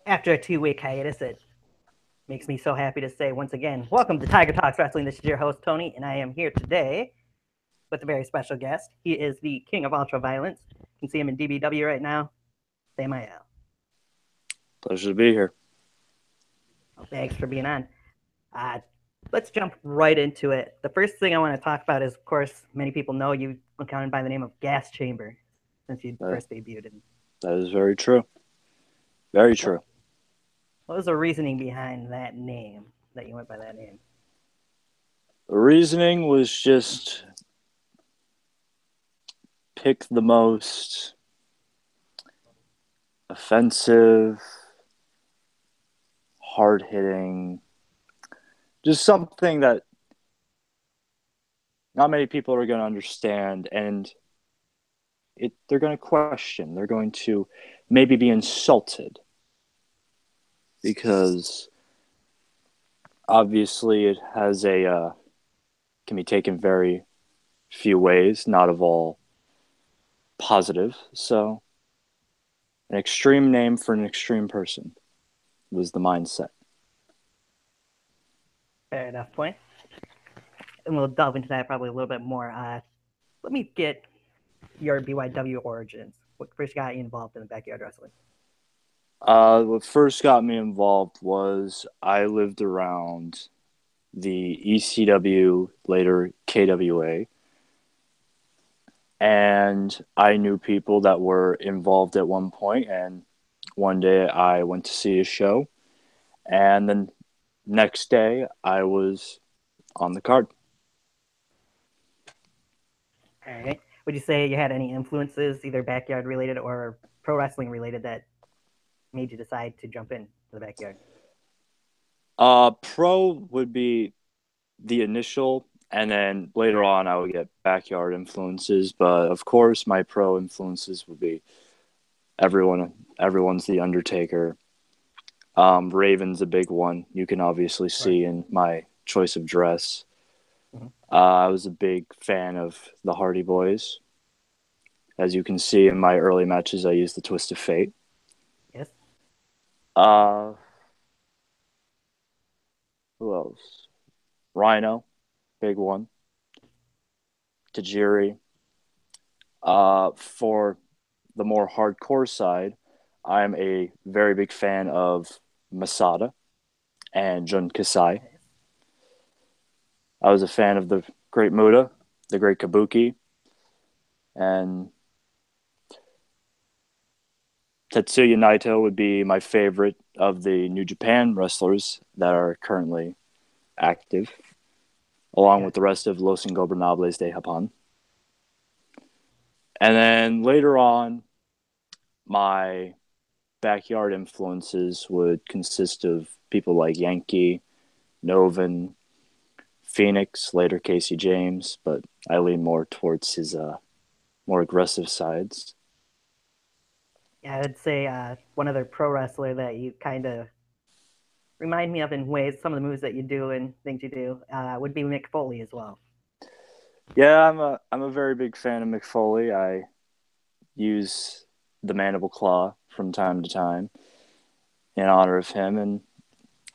After a 2 week hiatus, it makes me so happy to say once again, welcome to Tiger Talks Wrestling. This is your host, Tony, and I am here today with a very special guest. He is the king of ultra violence. You can see him in DBW right now, Samael. Pleasure to be here. Well, thanks for being on. Uh, let's jump right into it. The first thing I want to talk about is, of course, many people know you accounted by the name of Gas Chamber since you That, first debuted. And that is very true. Very what, true. what was the reasoning behind that name, that you went by that name? The reasoning was just pick the most offensive, hard hitting, just something that not many people are going to understand, and they're going to question. They're going to maybe be insulted because obviously it has can be taken very few ways, not of all positive. So, an extreme name for an extreme person was the mindset. Fair enough point. And we'll delve into that probably a little bit more. Let me get your BYW origins. What first got you involved in the backyard wrestling? What first got me involved was I lived around the ECW, later KWA, and I knew people that were involved at one point. And one day I went to see a show, and then next day I was on the card. All right. Would you say you had any influences, either backyard related or pro wrestling related, that made you decide to jump in the backyard? Pro would be the initial, and then later on I would get backyard influences. But of course, my pro influences would be everyone. Everyone's the Undertaker. Raven's a big one. You can obviously Right. see in my choice of dress. Mm-hmm. I was a big fan of the Hardy Boys. As you can see in my early matches, I used the Twist of Fate. Yes. Uh, who else? Rhino, big one. Tajiri. For the more hardcore side, I'm a very big fan of Masada and Jun Kasai. Yes. I was a fan of the Great Muda, the Great Kabuki, and Tetsuya Naito would be my favorite of the New Japan wrestlers that are currently active, along with the Gotcha. rest of Los Ingobernables de Japón. And then later on, my backyard influences would consist of people like Yankee, Novin, Phoenix, later Casey James, but I lean more towards his more aggressive sides. Yeah, I'd say one other pro wrestler that you kind of remind me of in ways, some of the moves that you do and things you do, would be Mick Foley as well. Yeah, I'm a very big fan of Mick Foley. I use the mandible claw from time to time in honor of him, and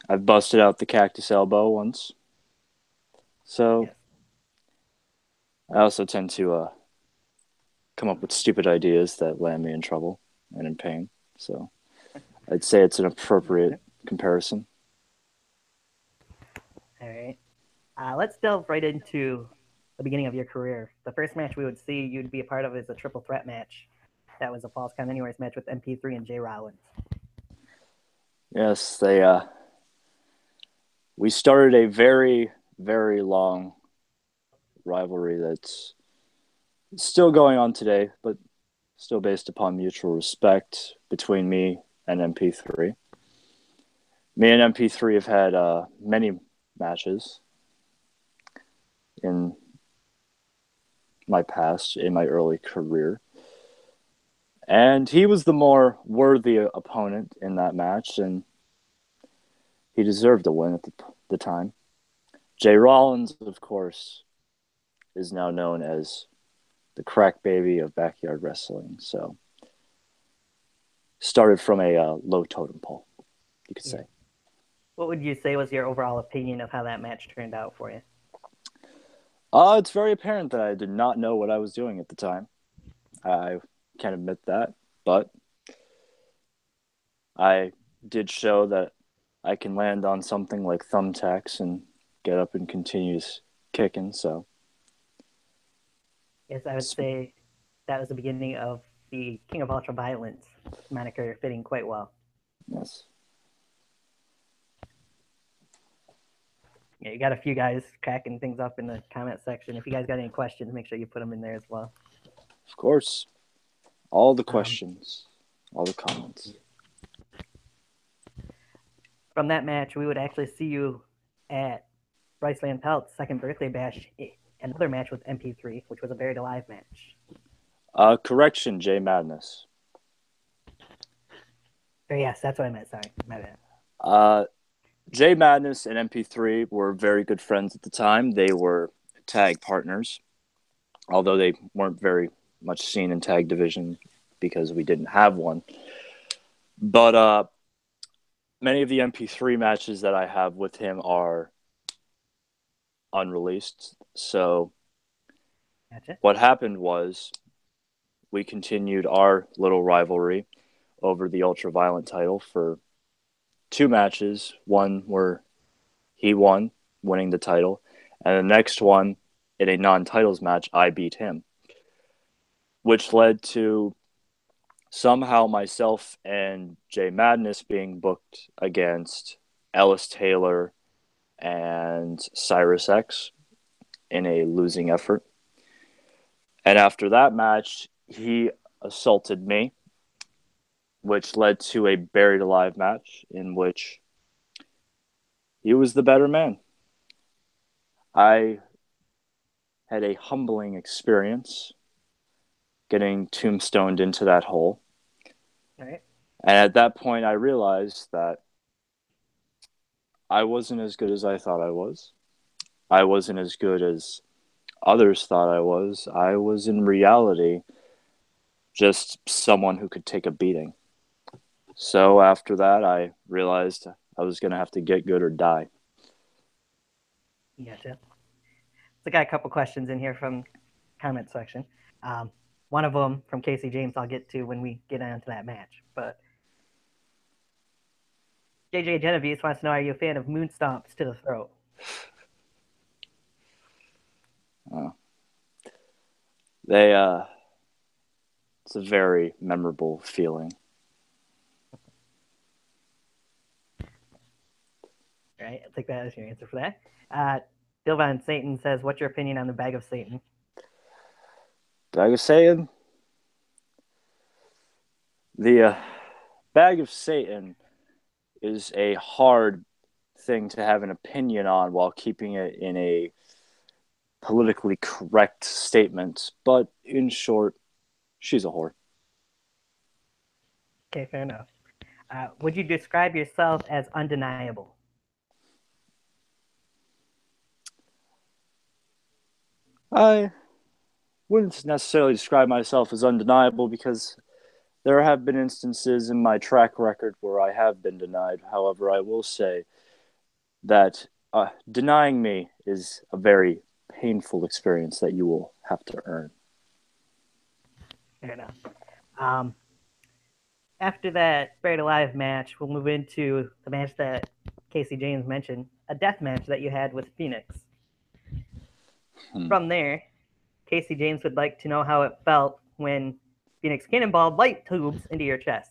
I've busted out the cactus elbow once. So Yes. I also tend to come up with stupid ideas that land me in trouble and in pain. So I'd say it's an appropriate comparison. All right. Let's delve right into the beginning of your career. The first match we would see you'd be a part of is a triple threat match. That was a Falls Count Anywheres match with MP3 and Jay Rollins. Yes, they we started a very long rivalry that's still going on today, but still based upon mutual respect between me and MP3. Me and MP3 have had many matches in my past, in my early career. And he was the more worthy opponent in that match, and he deserved a win at the time. Jay Rollins, of course, is now known as the crack baby of backyard wrestling. So started from a low totem pole. you could Yeah. say. What would you say was your overall opinion of how that match turned out for you? It's very apparent that I did not know what I was doing at the time. I can admit that, but I did show that I can land on something like thumbtacks and get up and continues kicking. So, Yes, I would say that was the beginning of the King of Ultra Violence moniker fitting quite well. yes, Yeah, you got a few guys cracking things up in the comment section. If you guys got any questions, make sure you put them in there as well. of course, all the Um, questions, all the comments. from that match, we would actually see you at Bryce Van Pelt's second birthday bash, another match with MP3, which was a buried alive match. Correction, Jay Madness. Or yes, that's what I meant. Sorry, my bad. Uh, Jay Madness and MP3 were very good friends at the time. They were tag partners, although they weren't very much seen in tag division because we didn't have one. But many of the MP3 matches that I have with him are unreleased. So Gotcha. what happened was we continued our little rivalry over the Ultraviolent title for two matches. One where he won, winning the title, and the next one in a non-titles match, I beat him, which led to somehow myself and Jay Madness being booked against Ellis Taylor and Cyrus X in a losing effort. And after that match, he assaulted me, which led to a buried alive match in which he was the better man. I had a humbling experience getting tombstoned into that hole. All right. And at that point, I realized that I wasn't as good as I thought I was. I wasn't as good as others thought I was. I was in reality just someone who could take a beating. So after that, I realized I was going to have to get good or die. Gotcha. So I got a couple questions in here from comment section. Um, one of them from Casey James I'll get to when we get into that match. But JJ Genovese wants to know, are you a fan of moon stomps to the throat? They, it's a very memorable feeling. All right, I'll take that as your answer for that. Dilvan Satan says, what's your opinion on the bag of Satan? Bag of Satan? The Bag of Satan is a hard thing to have an opinion on while keeping it in a politically correct statement. But in short, she's a whore. Okay, fair enough. Would you describe yourself as undeniable? I wouldn't necessarily describe myself as undeniable because there have been instances in my track record where I have been denied. However, I will say that denying me is a very painful experience that you will have to earn. Fair enough. Um, after that Buried Alive match, we'll move into the match that Casey James mentioned, a death match that you had with Phoenix. From there, Casey James would like to know how it felt when Phoenix cannonballed light tubes into your chest.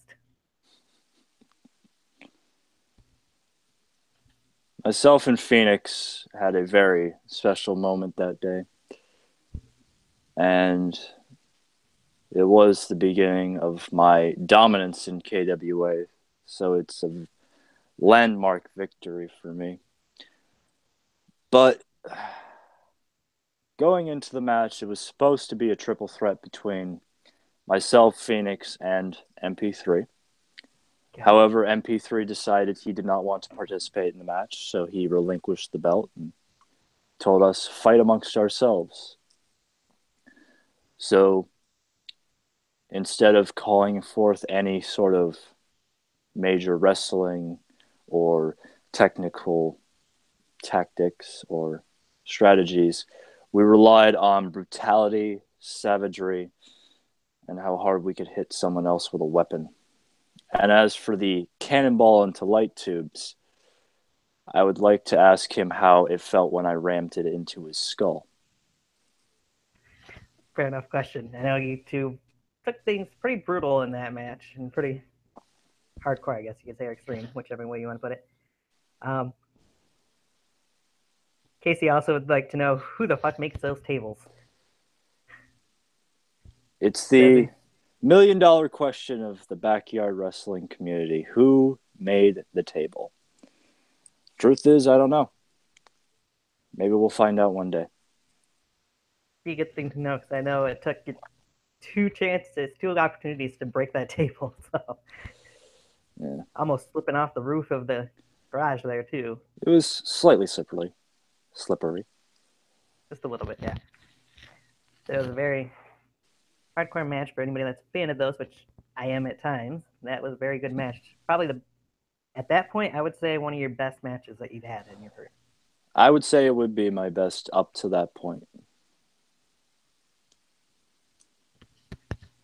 Myself and Phoenix had a very special moment that day. And it was the beginning of my dominance in KWA. So it's a landmark victory for me. But going into the match, it was supposed to be a triple threat between myself, Phoenix, and MP3. Okay. However, MP3 decided he did not want to participate in the match, so he relinquished the belt and told us, fight amongst ourselves. So instead of calling forth any sort of major wrestling or technical tactics or strategies. We relied on brutality, savagery, and how hard we could hit someone else with a weapon. And as for the cannonball into light tubes, I would like to ask him how it felt when I rammed it into his skull. Fair enough question. I know you two took things pretty brutal in that match and pretty hardcore, I guess you could say, or extreme, whichever way you want to put it. Um, Casey also would like to know who the fuck makes those tables. It's the $1 million question of the backyard wrestling community. Who made the table? Truth is, I don't know. Maybe we'll find out one day. Be a good thing to know because I know it took you two opportunities to break that table. So Yeah. almost slipping off the roof of the garage there too. It was slightly slippery. Just a little bit, yeah. So it was a very hardcore match for anybody that's a fan of those, which I am at times. That was a very good match. Probably at that point, I would say one of your best matches that you've had in your career. I would say it would be my best up to that point.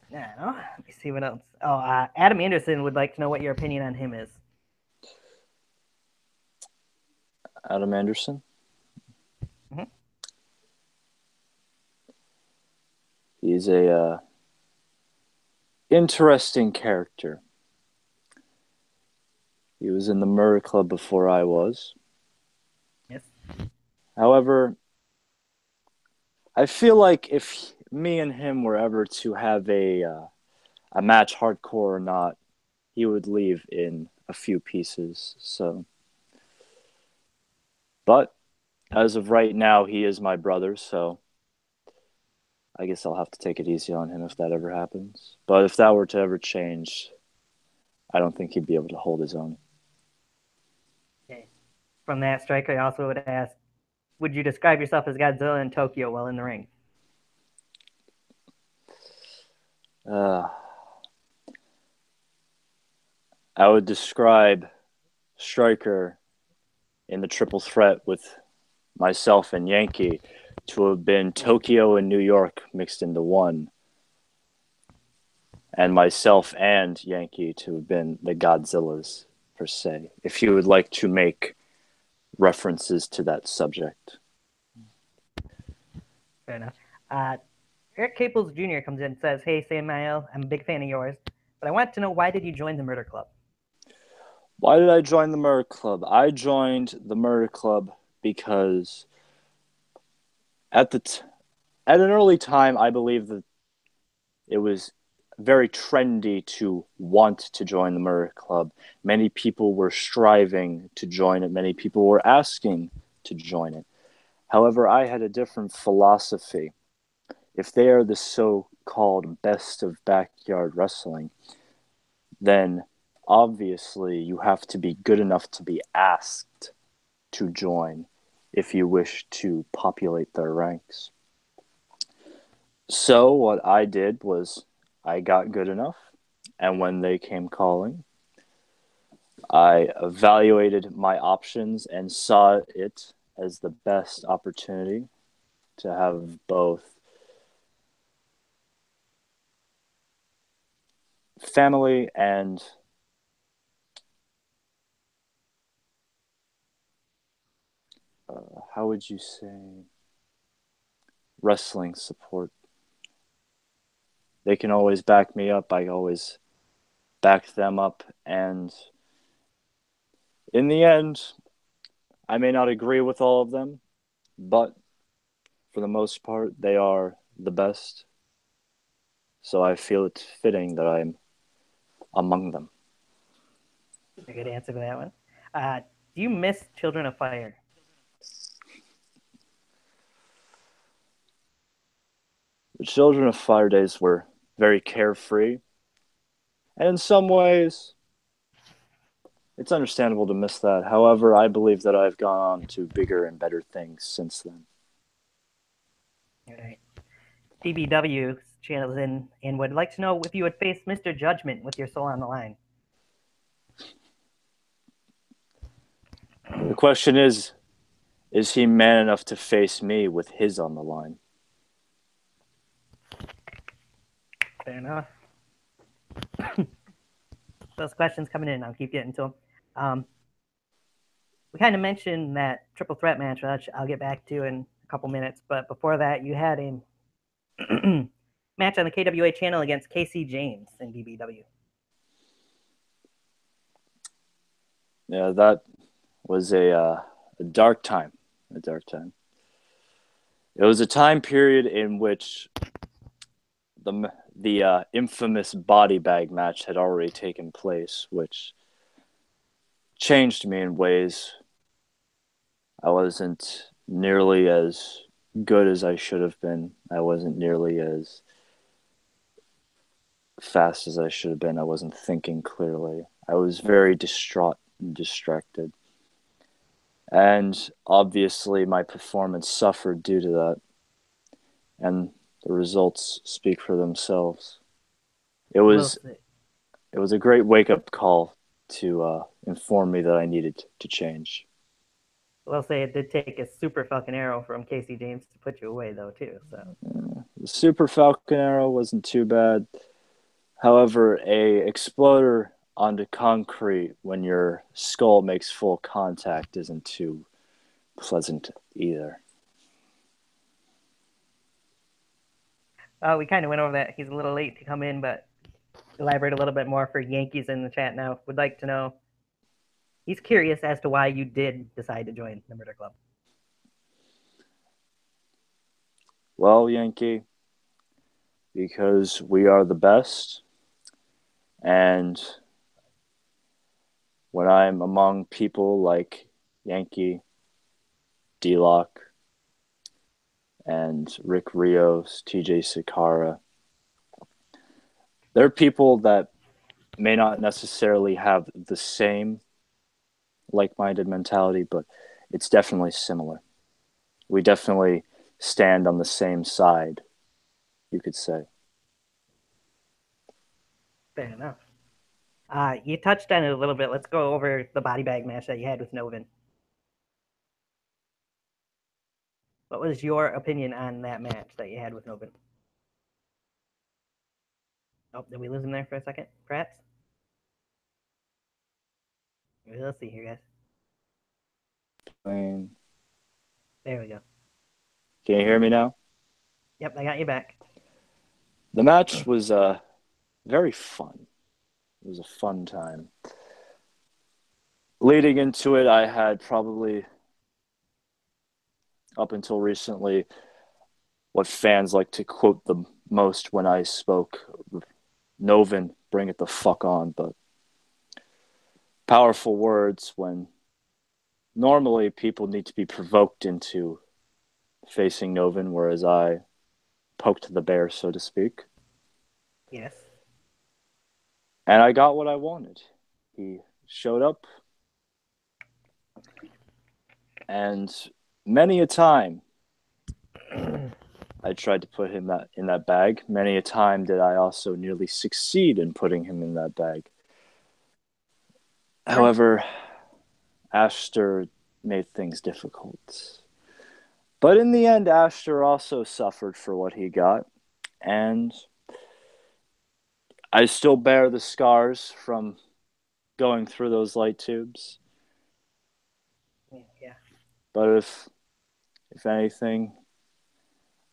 Now, let me see what else. Oh, Adam Anderson would like to know what your opinion on him is. Adam Anderson? Mm-hmm. He's a interesting character. He was in the Murder Club before I was. Yes. However, I feel like if me and him were ever to have a match, hardcore or not, he would leave in a few pieces. So, but as of right now, he is my brother. So, I guess I'll have to take it easy on him if that ever happens. But if that were to ever change, I don't think he'd be able to hold his own. Okay. From that, Striker, I also would ask, would you describe yourself as Godzilla in Tokyo while in the ring? I would describe Striker in the triple threat with myself and Yankee to have been Tokyo and New York mixed into one, and myself and Yankee to have been the Godzillas, per se, if you would like to make references to that subject. Fair enough. Eric Caples Jr. comes in and says, "Hey, Samael, I'm a big fan of yours, but I want to know why did you join the Murder Club?" Why did I join the Murder Club? I joined the Murder Club because at at an early time, I believe that it was very trendy to want to join the Murder Club. Many people were striving to join it. Many people were asking to join it. However, I had a different philosophy. If they are the so-called best of backyard wrestling, then obviously you have to be good enough to be asked to join if you wish to populate their ranks. So what I did was I got good enough, and when they came calling, I evaluated my options and saw it as the best opportunity to have both family and how would you say wrestling support. They can always back me up. I always back them up. And in the end, I may not agree with all of them, but for the most part, they are the best. So I feel it's fitting that I'm among them. A good answer to that one. Do you miss Children of Fire? The Children of Fire days were very carefree. And in some ways, it's understandable to miss that. However, I believe that I've gone on to bigger and better things since then. All right. DBW channels in and would like to know if you would face Mr. Judgment with your soul on the line. The question is he man enough to face me with his on the line? Fair enough. Those questions coming in, I'll keep getting to them. We kind of mentioned that triple threat match, which I'll get back to in a couple minutes. But before that, you had a match on the KWA channel against Casey James in BBW. Yeah, that was a dark time. A dark time. It was a time period in which the infamous body bag match had already taken place, which changed me in ways. I wasn't nearly as good as I should have been. I wasn't nearly as fast as I should have been. I wasn't thinking clearly. I was very distraught and distracted. And obviously, my performance suffered due to that. And the results speak for themselves. It was a great wake up call to inform me that I needed to change. I'll say it did take a super fucking arrow from Casey James to put you away, though, too. So the Super Falcon arrow wasn't too bad. However, a exploder onto concrete when your skull makes full contact isn't too pleasant either. we kind of went over that. He's a little late to come in, but elaborate a little bit more for Yankees in the chat now. Would like to know. He's curious as to why you did decide to join the Murder Club. Well, Yankee, because we are the best, and when I'm among people like Yankee, D-Lock, and Rick Rios, TJ Sakara, they're people that may not necessarily have the same like-minded mentality, but it's definitely similar. We definitely stand on the same side, you could say. Fair enough. You touched on it a little bit. Let's go over the body bag match that you had with Novin. What was your opinion on that match that you had with Novin? Oh, did we lose him there for a second, perhaps? Let's see here, guys. There we go. Can you hear me now? Yep, I got you back. The match was very fun. It was a fun time. Leading into it, I had probably, up until recently, what fans like to quote the most when I spoke, Novin, bring it the fuck on, but powerful words when normally people need to be provoked into facing Novin, whereas I poked the bear, so to speak. Yes. And I got what I wanted. He showed up, and many a time I tried to put him in that bag. Many a time did I also nearly succeed in putting him in that bag. However, Ashter made things difficult. But in the end, Ashter also suffered for what he got. And I still bear the scars from going through those light tubes. Yeah. But if anything,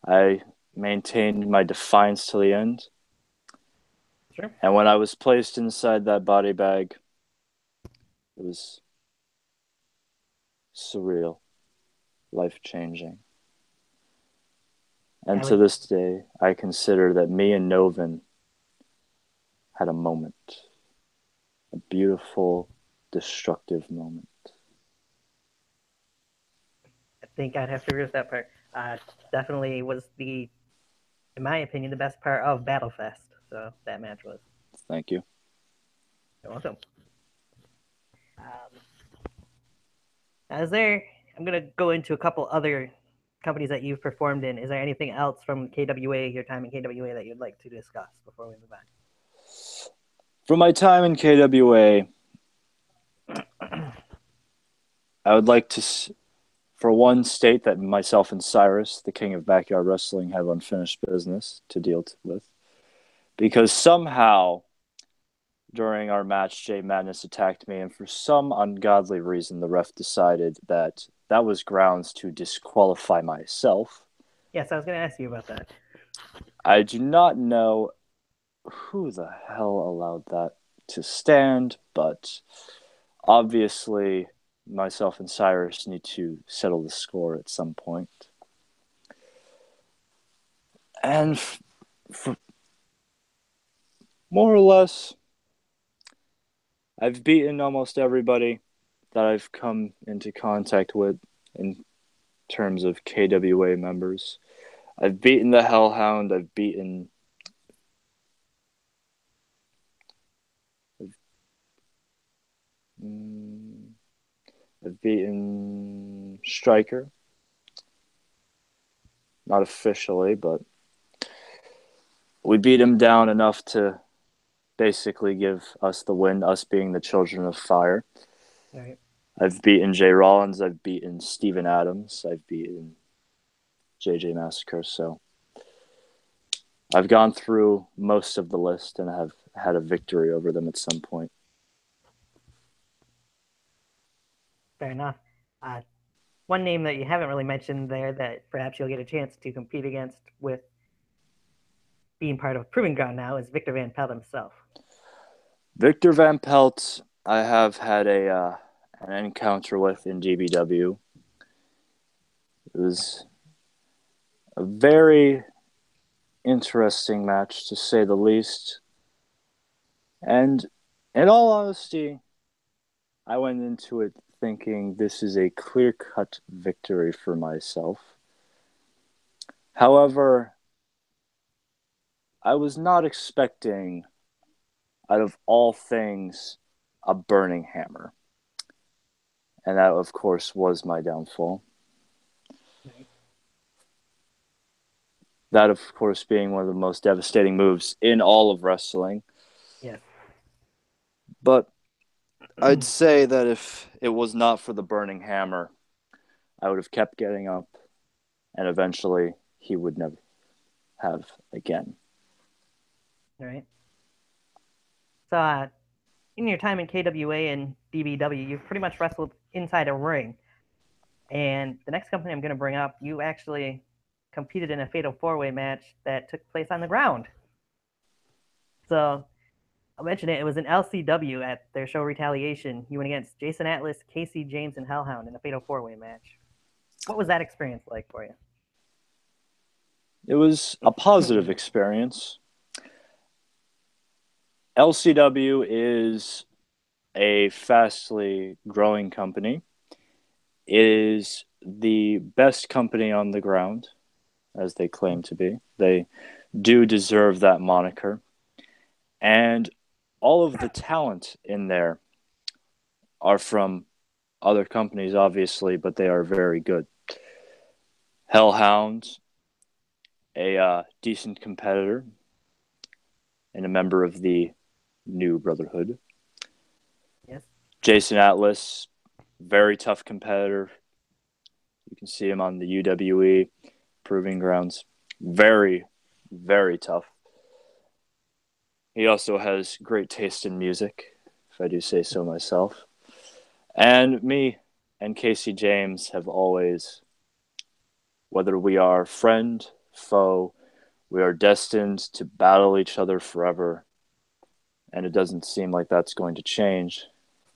I maintained my defiance to the end. Sure. And when I was placed inside that body bag, it was surreal, life-changing. And to this day, I consider that me and Novin had a moment, a beautiful, destructive moment. I think I'd have to agree with that part. Definitely was in my opinion, the best part of Battlefest. So that match was. Thank you. You're welcome. I'm going to go into a couple other companies that you've performed in. Is there anything else from KWA, your time in KWA, that you'd like to discuss before we move on? From my time in KWA, I would like to, for one, state that myself and Cyrus, the king of backyard wrestling, have unfinished business to deal with. Because somehow, during our match, Jay Madness attacked me, and for some ungodly reason, the ref decided that that was grounds to disqualify myself. Yes, I was going to ask you about that. I do not know who the hell allowed that to stand, but obviously myself and Cyrus need to settle the score at some point. And more or less, I've beaten almost everybody that I've come into contact with in terms of KWA members. I've beaten the Hellhound. I've beaten Striker. Not officially, but we beat him down enough to basically give us the win, us being the Children of Fire. Right. I've beaten Jay Rollins. I've beaten Steven Adams. I've beaten JJ Massacre. So I've gone through most of the list and have had a victory over them at some point. Fair enough. Uh, One name that you haven't really mentioned there that perhaps you'll get a chance to compete against with being part of Proving Ground now is Victor Van Pelt himself. Victor Van Pelt, I have had an encounter with in DBW. It was a very interesting match, to say the least. And in all honesty, I went into it thinking this is a clear-cut victory for myself. However, I was not expecting, out of all things, a burning hammer. And that, of course, was my downfall. Right. That, of course, being one of the most devastating moves in all of wrestling. Yes. But I'd say that if it was not for the burning hammer, I would have kept getting up, and eventually he would never have again. Right. So, in your time in KWA and DBW, you've pretty much wrestled inside a ring. And the next company I'm going to bring up, you actually competed in a fatal four-way match that took place on the ground. So I'll mention it. It was an LCW at their show Retaliation. You went against Jason Atlas, Casey James, and Hellhound in a fatal four-way match. What was that experience like for you? It was a positive experience. LCW is a fastly growing company. It is the best company on the ground, as they claim to be. They do deserve that moniker. And all of the talent in there are from other companies, obviously, but they are very good. Hellhound, a decent competitor and a member of the New Brotherhood. Yes. Jason Atlas, very tough competitor. You can see him on the UWE Proving Grounds. Very, very tough. He also has great taste in music, if I do say so myself. And me and Casey James have always, whether we are friend, foe, we are destined to battle each other forever. And it doesn't seem like that's going to change.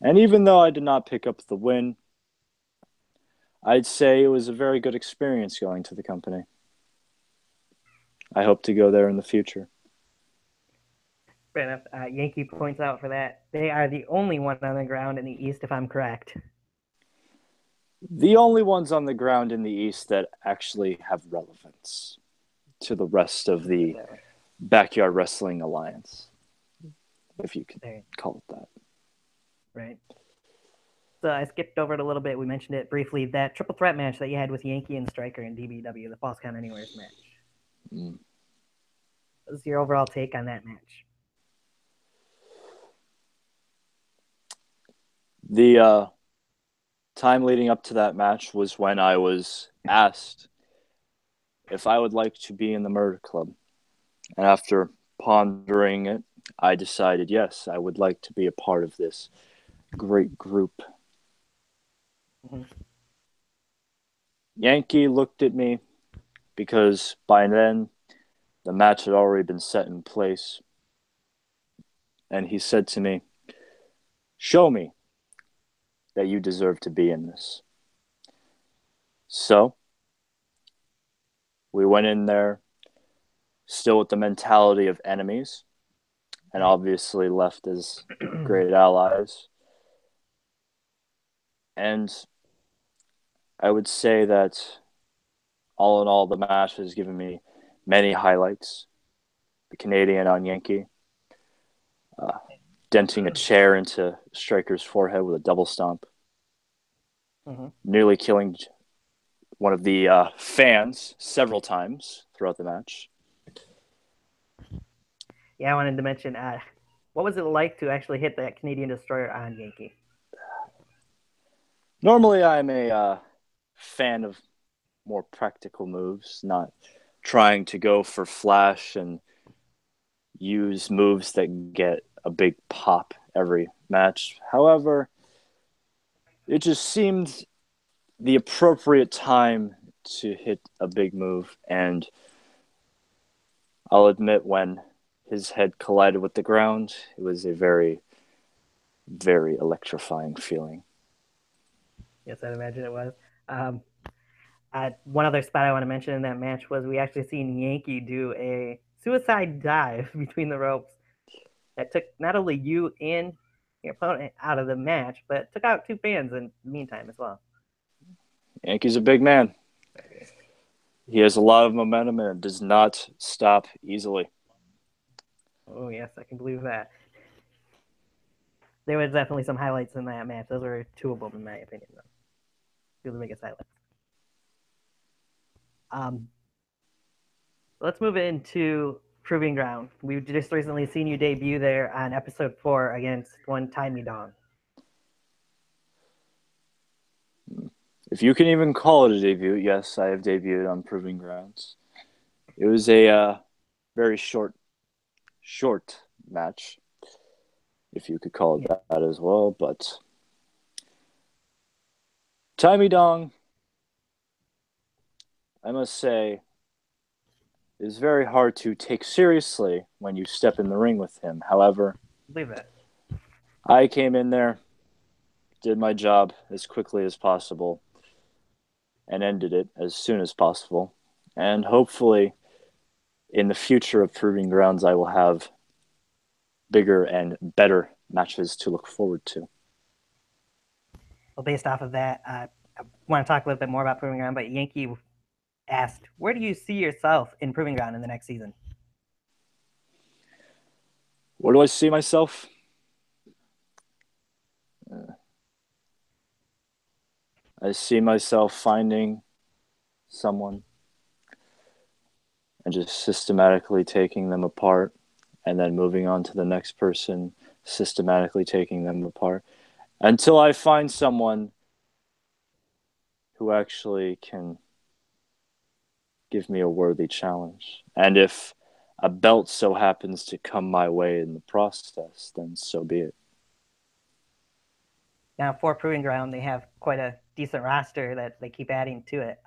And even though I did not pick up the win, I'd say it was a very good experience going to the company. I hope to go there in the future. Fair enough. Yankee points out for that they are the only one on the ground in the East, if I'm correct. The only ones on the ground in the East that actually have relevance to the rest of the Backyard Wrestling Alliance, if you can call it that. Right. So I skipped over it a little bit. We mentioned it briefly. That triple threat match that you had with Yankee and Striker in DBW, the Falls Count Anywheres match. What was your overall take on that match? The time leading up to that match was when I was asked if I would like to be in the Murder Club. And after pondering it, I decided yes, I would like to be a part of this great group. Mhm. Yankee looked at me because by then the match had already been set in place. And he said to me, "Show me that you deserve to be in this." So we went in there still with the mentality of enemies and obviously left as great allies. And I would say that all in all, the match has given me many highlights. The Canadian on Yankee, uh, denting a chair into Striker's forehead with a double stomp, nearly killing one of the fans several times throughout the match. Yeah, I wanted to mention what was it like to actually hit that Canadian destroyer on Yankee? Normally, I'm a fan of more practical moves, not trying to go for flash and use moves that get a big pop every match. However, it just seemed the appropriate time to hit a big move, and I'll admit when his head collided with the ground, it was a very, very electrifying feeling. Yes, I'd imagine it was. Um, one other spot I want to mention in that match was we actually seen Yankee do a suicide dive between the ropes that took not only you and your opponent out of the match, but took out two fans in the meantime as well. Yankee's a big man. He has a lot of momentum and does not stop easily. Oh, yes, I can believe that. There was definitely some highlights in that match. Those were two of them, in my opinion, though. Two of the biggest highlights. Um, let's move into Proving Ground. We've just recently seen you debut there on episode 4 against one Timey Dong. If you can even call it a debut, yes, I have debuted on Proving Grounds. It was a very short match, if you could call it that as well. But Timey Dong, I must say, is very hard to take seriously when you step in the ring with him. However, I believe that. I came in there, did my job as quickly as possible, and ended it as soon as possible. And hopefully, in the future of Proving Grounds, I will have bigger and better matches to look forward to. Well, based off of that, I want to talk a little bit more about Proving Ground, but Yankee asked, where do you see yourself in Proving Ground in the next season? Where do I see myself? I see myself finding someone and just systematically taking them apart and then moving on to the next person, systematically taking them apart until I find someone who actually can give me a worthy challenge. And if a belt so happens to come my way in the process, then so be it. Now, for Proving Ground, they have quite a decent roster that they keep adding to it.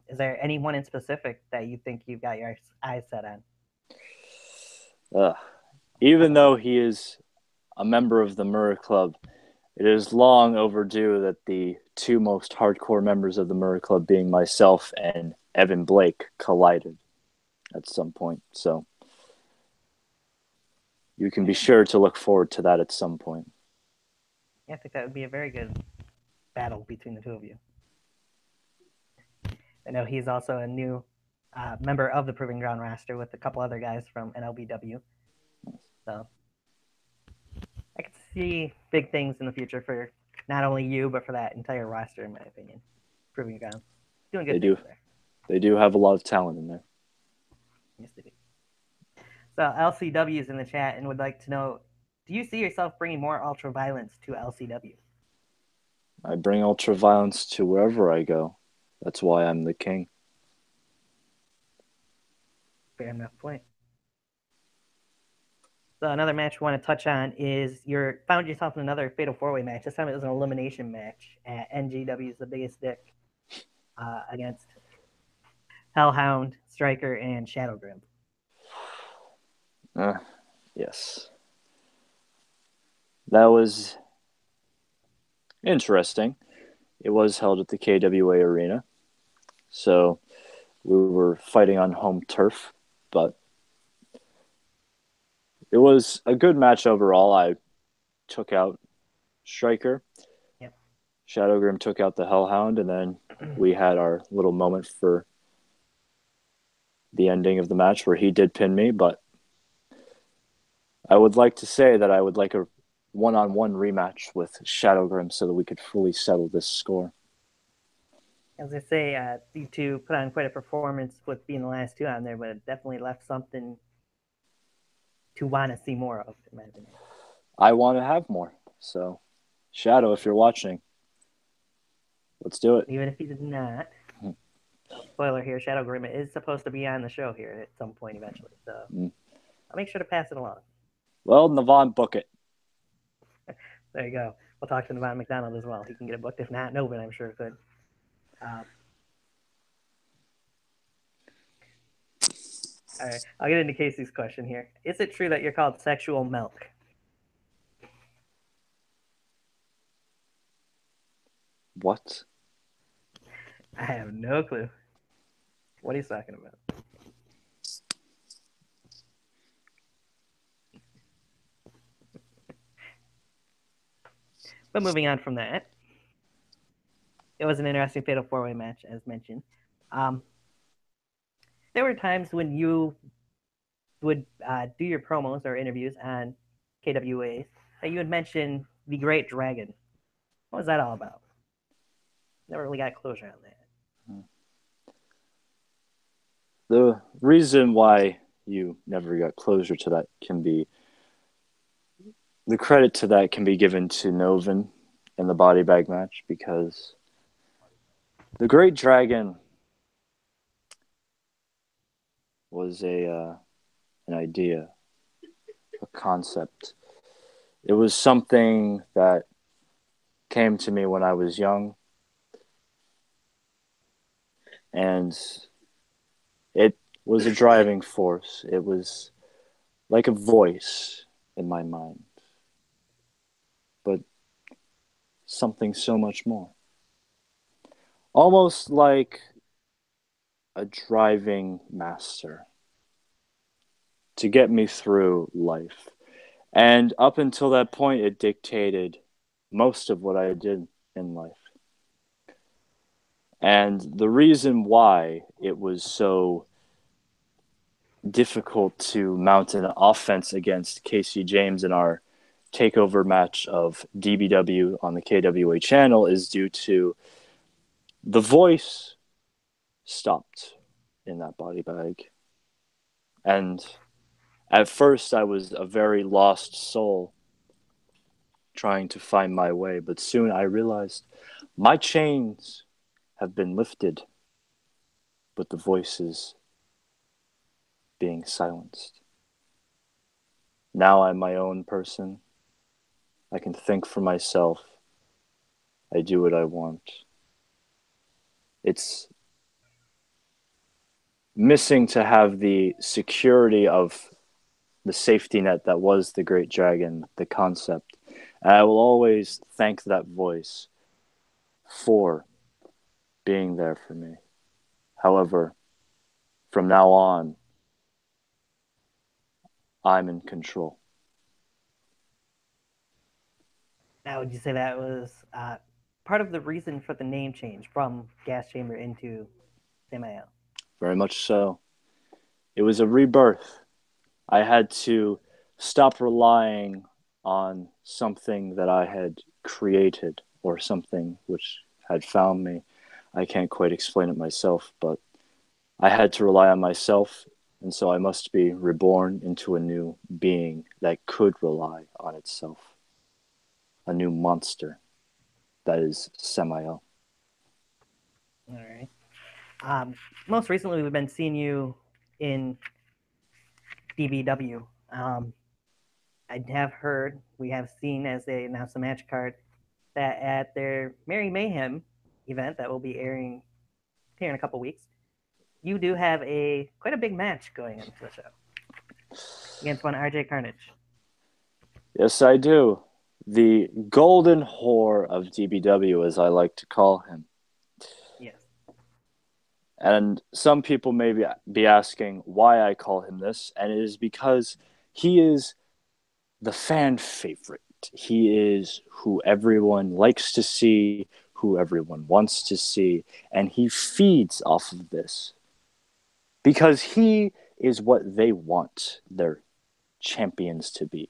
Is there anyone in specific that you think you've got your eyes set on? Uh, Even though he is a member of the Murrah Club, it is long overdue that the two most hardcore members of the Murrah Club, being myself and Evan Blake, collided at some point. So you can be sure to look forward to that at some point. Yeah, I think that would be a very good battle between the two of you. I know he's also a new member of the Proving Ground roster with a couple other guys from NLBW. So I could see big things in the future for not only you, but for that entire roster, in my opinion. Proving Ground. Doing good things there. They do have a lot of talent in there. Yes, they do. So LCW is in the chat and would like to know, do you see yourself bringing more ultra violence to LCW? I bring ultra violence to wherever I go. That's why I'm the king. Fair enough point. So another match we want to touch on is you found yourself in another Fatal 4-Way match. This time it was an elimination match at NGW's The Biggest Dick against Hellhound, Striker, and Shadow Grim. Yes. That was interesting. It was held at the KWA Arena. So we were fighting on home turf, but it was a good match overall. I took out Striker. Yep. Shadow Grim took out the Hellhound, and then we had our little moment for the ending of the match where he did pin me. But I would like to say that I would like a one-on-one rematch with Shadow Grim so that we could fully settle this score. As I say, you two put on quite a performance with being the last two on there, but it definitely left something to want to see more of, in my opinion. I want to have more. So, Shadow, if you're watching, let's do it. Even if he did not. Spoiler here, Shadow Grim is supposed to be on the show here at some point eventually. So I'll make sure to pass it along. Well, Navon, book it. There you go. We'll talk to Navon McDonald as well. He can get it booked. If not, Novin, I'm sure could. All right, I'll get into Casey's question here. Is it true that you're called sexual milk? What? I have no clue. What he's talking about. But moving on from that, it was an interesting Fatal 4-Way match, as mentioned. There were times when you would do your promos or interviews on KWAs that you would mention the Great Dragon. What was that all about? Never really got closure on that. The reason why you never got closure to that can be the credit to that can be given to Novin in the body bag match because the Great Dragon was an idea, a concept. It was something that came to me when I was young, and it was a driving force. It was like a voice in my mind, but something so much more. Almost like a driving master to get me through life. And up until that point, it dictated most of what I did in life. And the reason why it was so difficult to mount an offense against Casey James in our takeover match of DBW on the KWA channel is due to the voice stopped in that body bag. And at first, I was a very lost soul trying to find my way, but soon I realized my chains have been lifted, but the voice is being silenced. Now I'm my own person. I can think for myself. I do what I want. It's missing to have the security of the safety net that was the Great Dragon, the concept. And I will always thank that voice for being there for me. However, from now on, I'm in control. Now, would you say that was part of the reason for the name change from Gas Chamber into Samael? Very much so. It was a rebirth. I had to stop relying on something that I had created or something which had found me. I can't quite explain it myself, but I had to rely on myself, and so I must be reborn into a new being that could rely on itself. A new monster that is Samael. All right. Most recently, we've been seeing you in DBW. I have heard, we have seen as they announced the match card, that at their Merry Mayhem event that will be airing here in a couple weeks, you do have quite a big match going into the show against one RJ Carnage. Yes, I do. The golden whore of DBW, as I like to call him. Yes. And some people may be asking why I call him this, and it is because he is the fan favorite. He is who everyone likes to see, who everyone wants to see, and he feeds off of this because he is what they want their champions to be.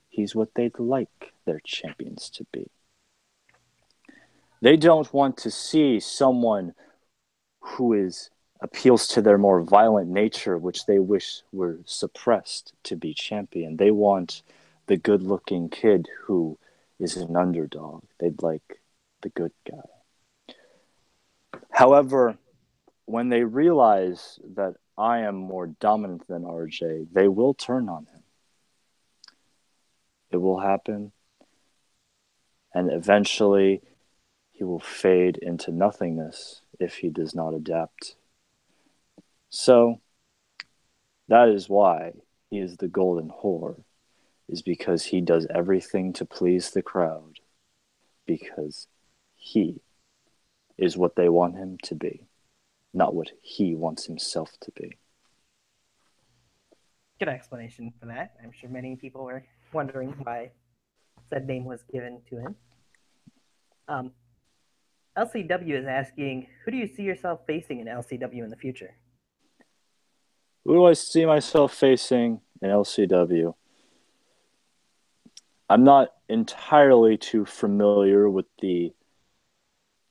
He's what they'd like their champions to be. They don't want to see someone who appeals to their more violent nature, which they wish were suppressed, to be champion. They want the good-looking kid who is an underdog. They'd like the good guy. However, when they realize that I am more dominant than RJ, they will turn on him. It will happen, and eventually he will fade into nothingness if he does not adapt. So, that is why he is the golden whore, is because he does everything to please the crowd, because he is what they want him to be, not what he wants himself to be. Good explanation for that. I'm sure many people were wondering why said name was given to him. LCW is asking, who do you see yourself facing in LCW in the future? Who do I see myself facing in LCW? I'm not entirely too familiar with the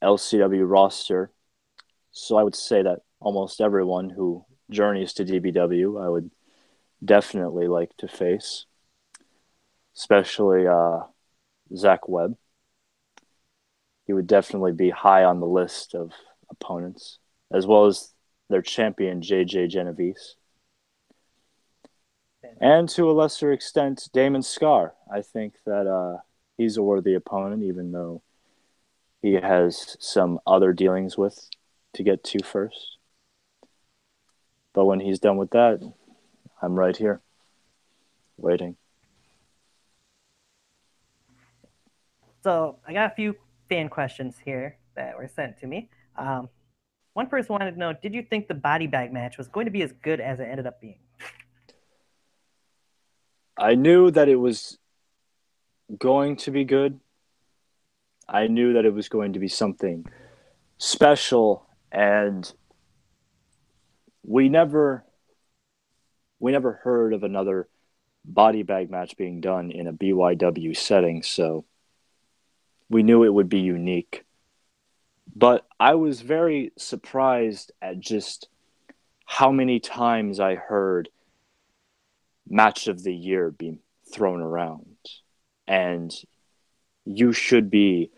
LCW roster, so I would say that almost everyone who journeys to DBW, I would definitely like to face, especially Zach Webb. He would definitely be high on the list of opponents, as well as their champion, JJ Genovese. And to a lesser extent, Damon Scar. I think that he's a worthy opponent, even though he has some other dealings with to get to first. But when he's done with that, I'm right here, waiting. So I got a few fan questions here that were sent to me. One person wanted to know, did you think the body bag match was going to be as good as it ended up being? I knew that it was going to be good. I knew that it was going to be something special, and we never heard of another body bag match being done in a BYW setting, so we knew it would be unique. But I was very surprised at just how many times I heard match of the year being thrown around. And you should be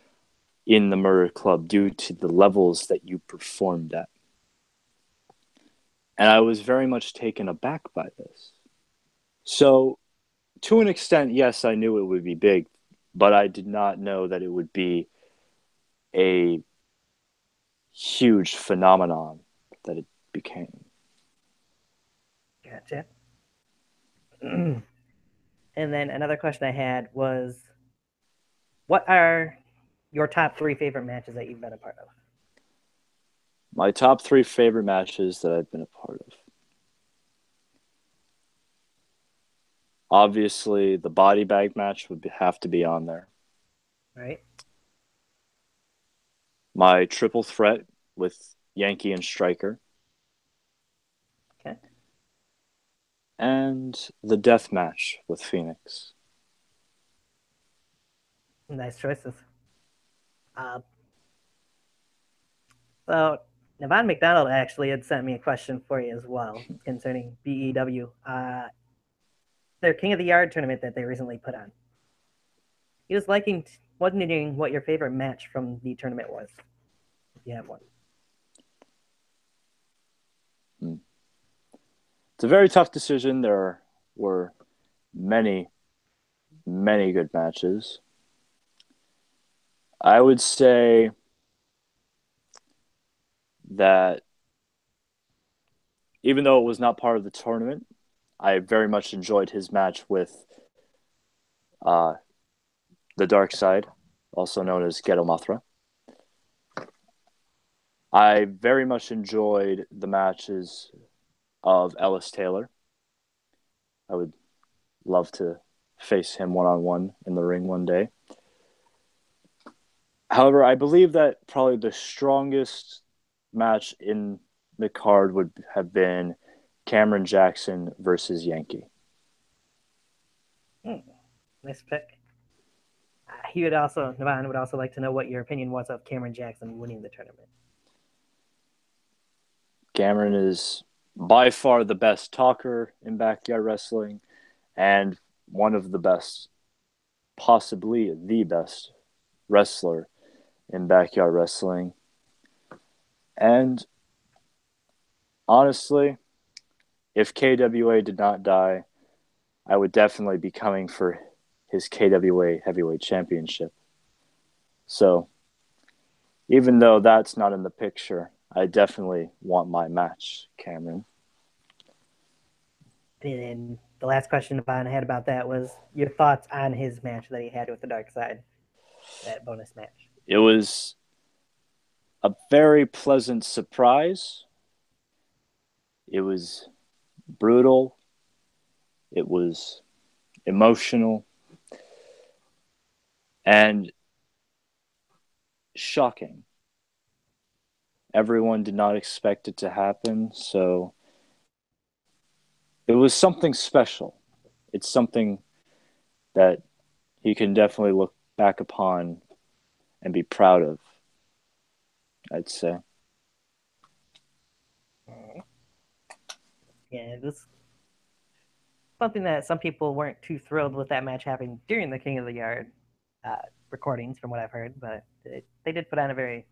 in the Murder Club due to the levels that you performed at. And I was very much taken aback by this. So, to an extent, yes, I knew it would be big, but I did not know that it would be a huge phenomenon that it became. Gotcha. And then another question I had was, what are your top 3 favorite matches that you've been a part of? My top 3 favorite matches that I've been a part of. Obviously, the body bag match would have to be on there. Right. My triple threat with Yankee and Striker. Okay. And the death match with Phoenix. Nice choices. So Nevon McDonald actually had sent me a question for you as well concerning BEW. Their King of the Yard tournament that they recently put on. He was wondering what your favorite match from the tournament was, if you have one. It's a very tough decision. There were many, many good matches. I would say that even though it was not part of the tournament, I very much enjoyed his match with uh, the Dark Side, also known as Ghetto Mothra. I very much enjoyed the matches of Ellis Taylor. I would love to face him one-on-one in the ring one day. However, I believe that probably the strongest match in the card would have been Cameron Jackson versus Yankee. Nice pick. He would also, Navan would also like to know what your opinion was of Cameron Jackson winning the tournament. Cameron is by far the best talker in backyard wrestling and one of the best, possibly the best wrestler in backyard wrestling. And honestly, if KWA did not die, I would definitely be coming for his KWA Heavyweight Championship. So, even though that's not in the picture, I definitely want my match, Cameron. And the last question Navan had about that was your thoughts on his match that he had with the Dark Side, that bonus match. It was a very pleasant surprise. It was brutal. It was emotional and shocking. Everyone did not expect it to happen, so it was something special. It's something that he can definitely look back upon and be proud of, I'd say. Yeah, it was something that some people weren't too thrilled with that match happening during the King of the Yard uh, recordings, from what I've heard, but they did put on a very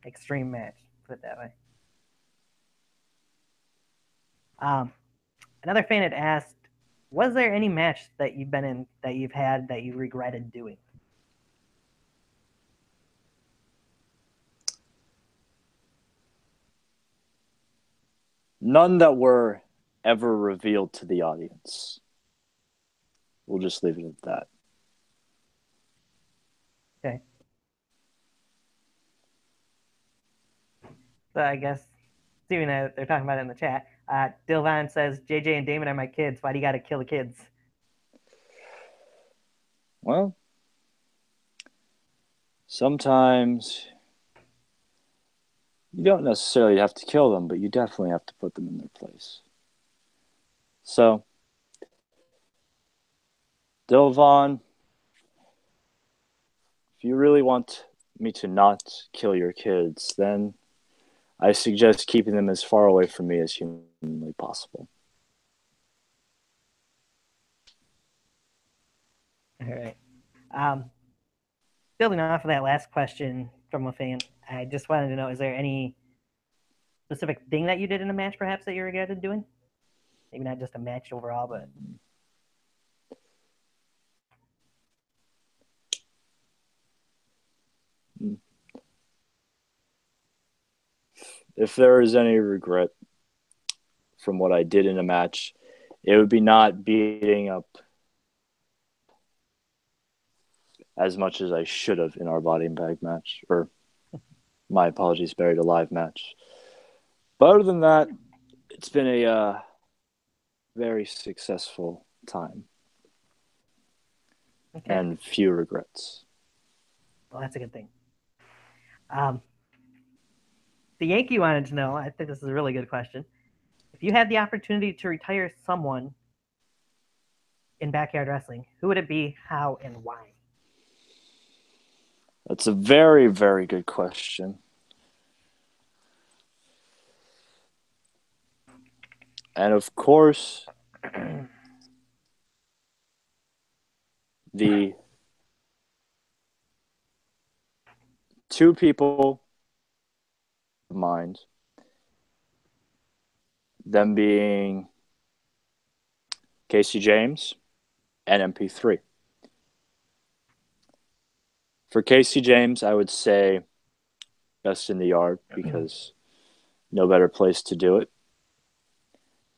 extreme match, put it that way. Um, Another fan had asked, was there any match that you've been in that you've had that you regretted doing? None that were ever revealed to the audience. We'll just leave it at that. Okay. So I guess, seeing that they're talking about it in the chat, Dilvan says, JJ and Damon are my kids. Why do you got to kill the kids? Well, sometimes you don't necessarily have to kill them, but you definitely have to put them in their place. So, Dilvan, if you really want me to not kill your kids, then I suggest keeping them as far away from me as humanly possible. All right. Um, Building off of that last question from a fan, I just wanted to know, is there any specific thing that you did in a match perhaps that you regretted doing? Maybe not just a match overall, but If there is any regret from what I did in a match, it would be not beating up as much as I should have in our body bag match, or my apologies, Buried Alive match. But other than that, it's been a very successful time okay. and few regrets. Well, that's a good thing. Um, the Yankee wanted to know, I think this is a really good question. If you had the opportunity to retire someone in backyard wrestling, who would it be, how, and why? That's a very, very good question. And of course, the two people in mind, them being Casey James and MP3. For Casey James, I would say best in the yard because no better place to do it.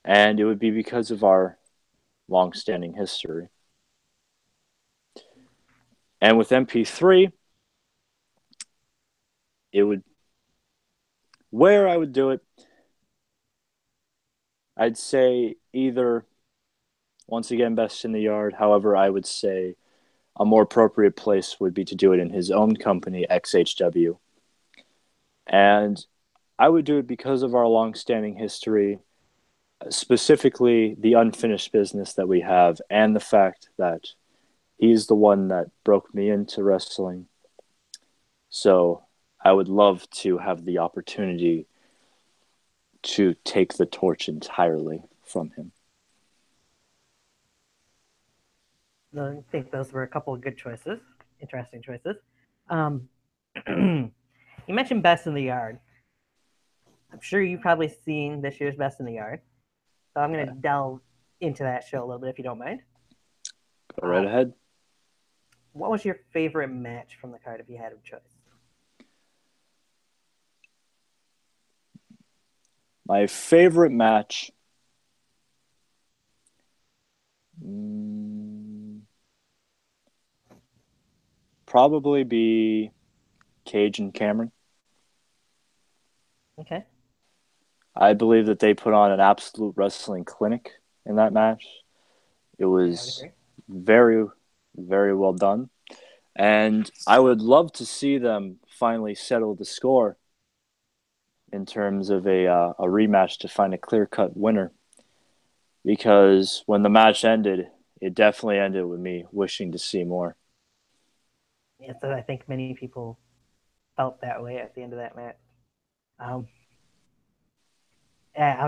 And it would be because of our long-standing history. And with MP3, it would where I would do it, I'd say either once again best in the yard. However, I would say a more appropriate place would be to do it in his own company, XHW. And I would do it because of our long-standing history, specifically the unfinished business that we have, and the fact that he's the one that broke me into wrestling. So I would love to have the opportunity to take the torch entirely from him. I think those were a couple of good choices, interesting choices. Um, you mentioned Best in the Yard. I'm sure you've probably seen this year's Best in the Yard. So I'm going to delve into that show a little bit if you don't mind. Go right ahead. What was your favorite match from the card if you had a choice? My favorite match. Probably be Cage and Cameron. Okay. I believe that they put on an absolute wrestling clinic in that match. It was very, very well done. And I would love to see them finally settle the score in terms of a rematch to find a clear-cut winner. Because when the match ended, it definitely ended with me wishing to see more. Yeah, so I think many people felt that way at the end of that match. I'll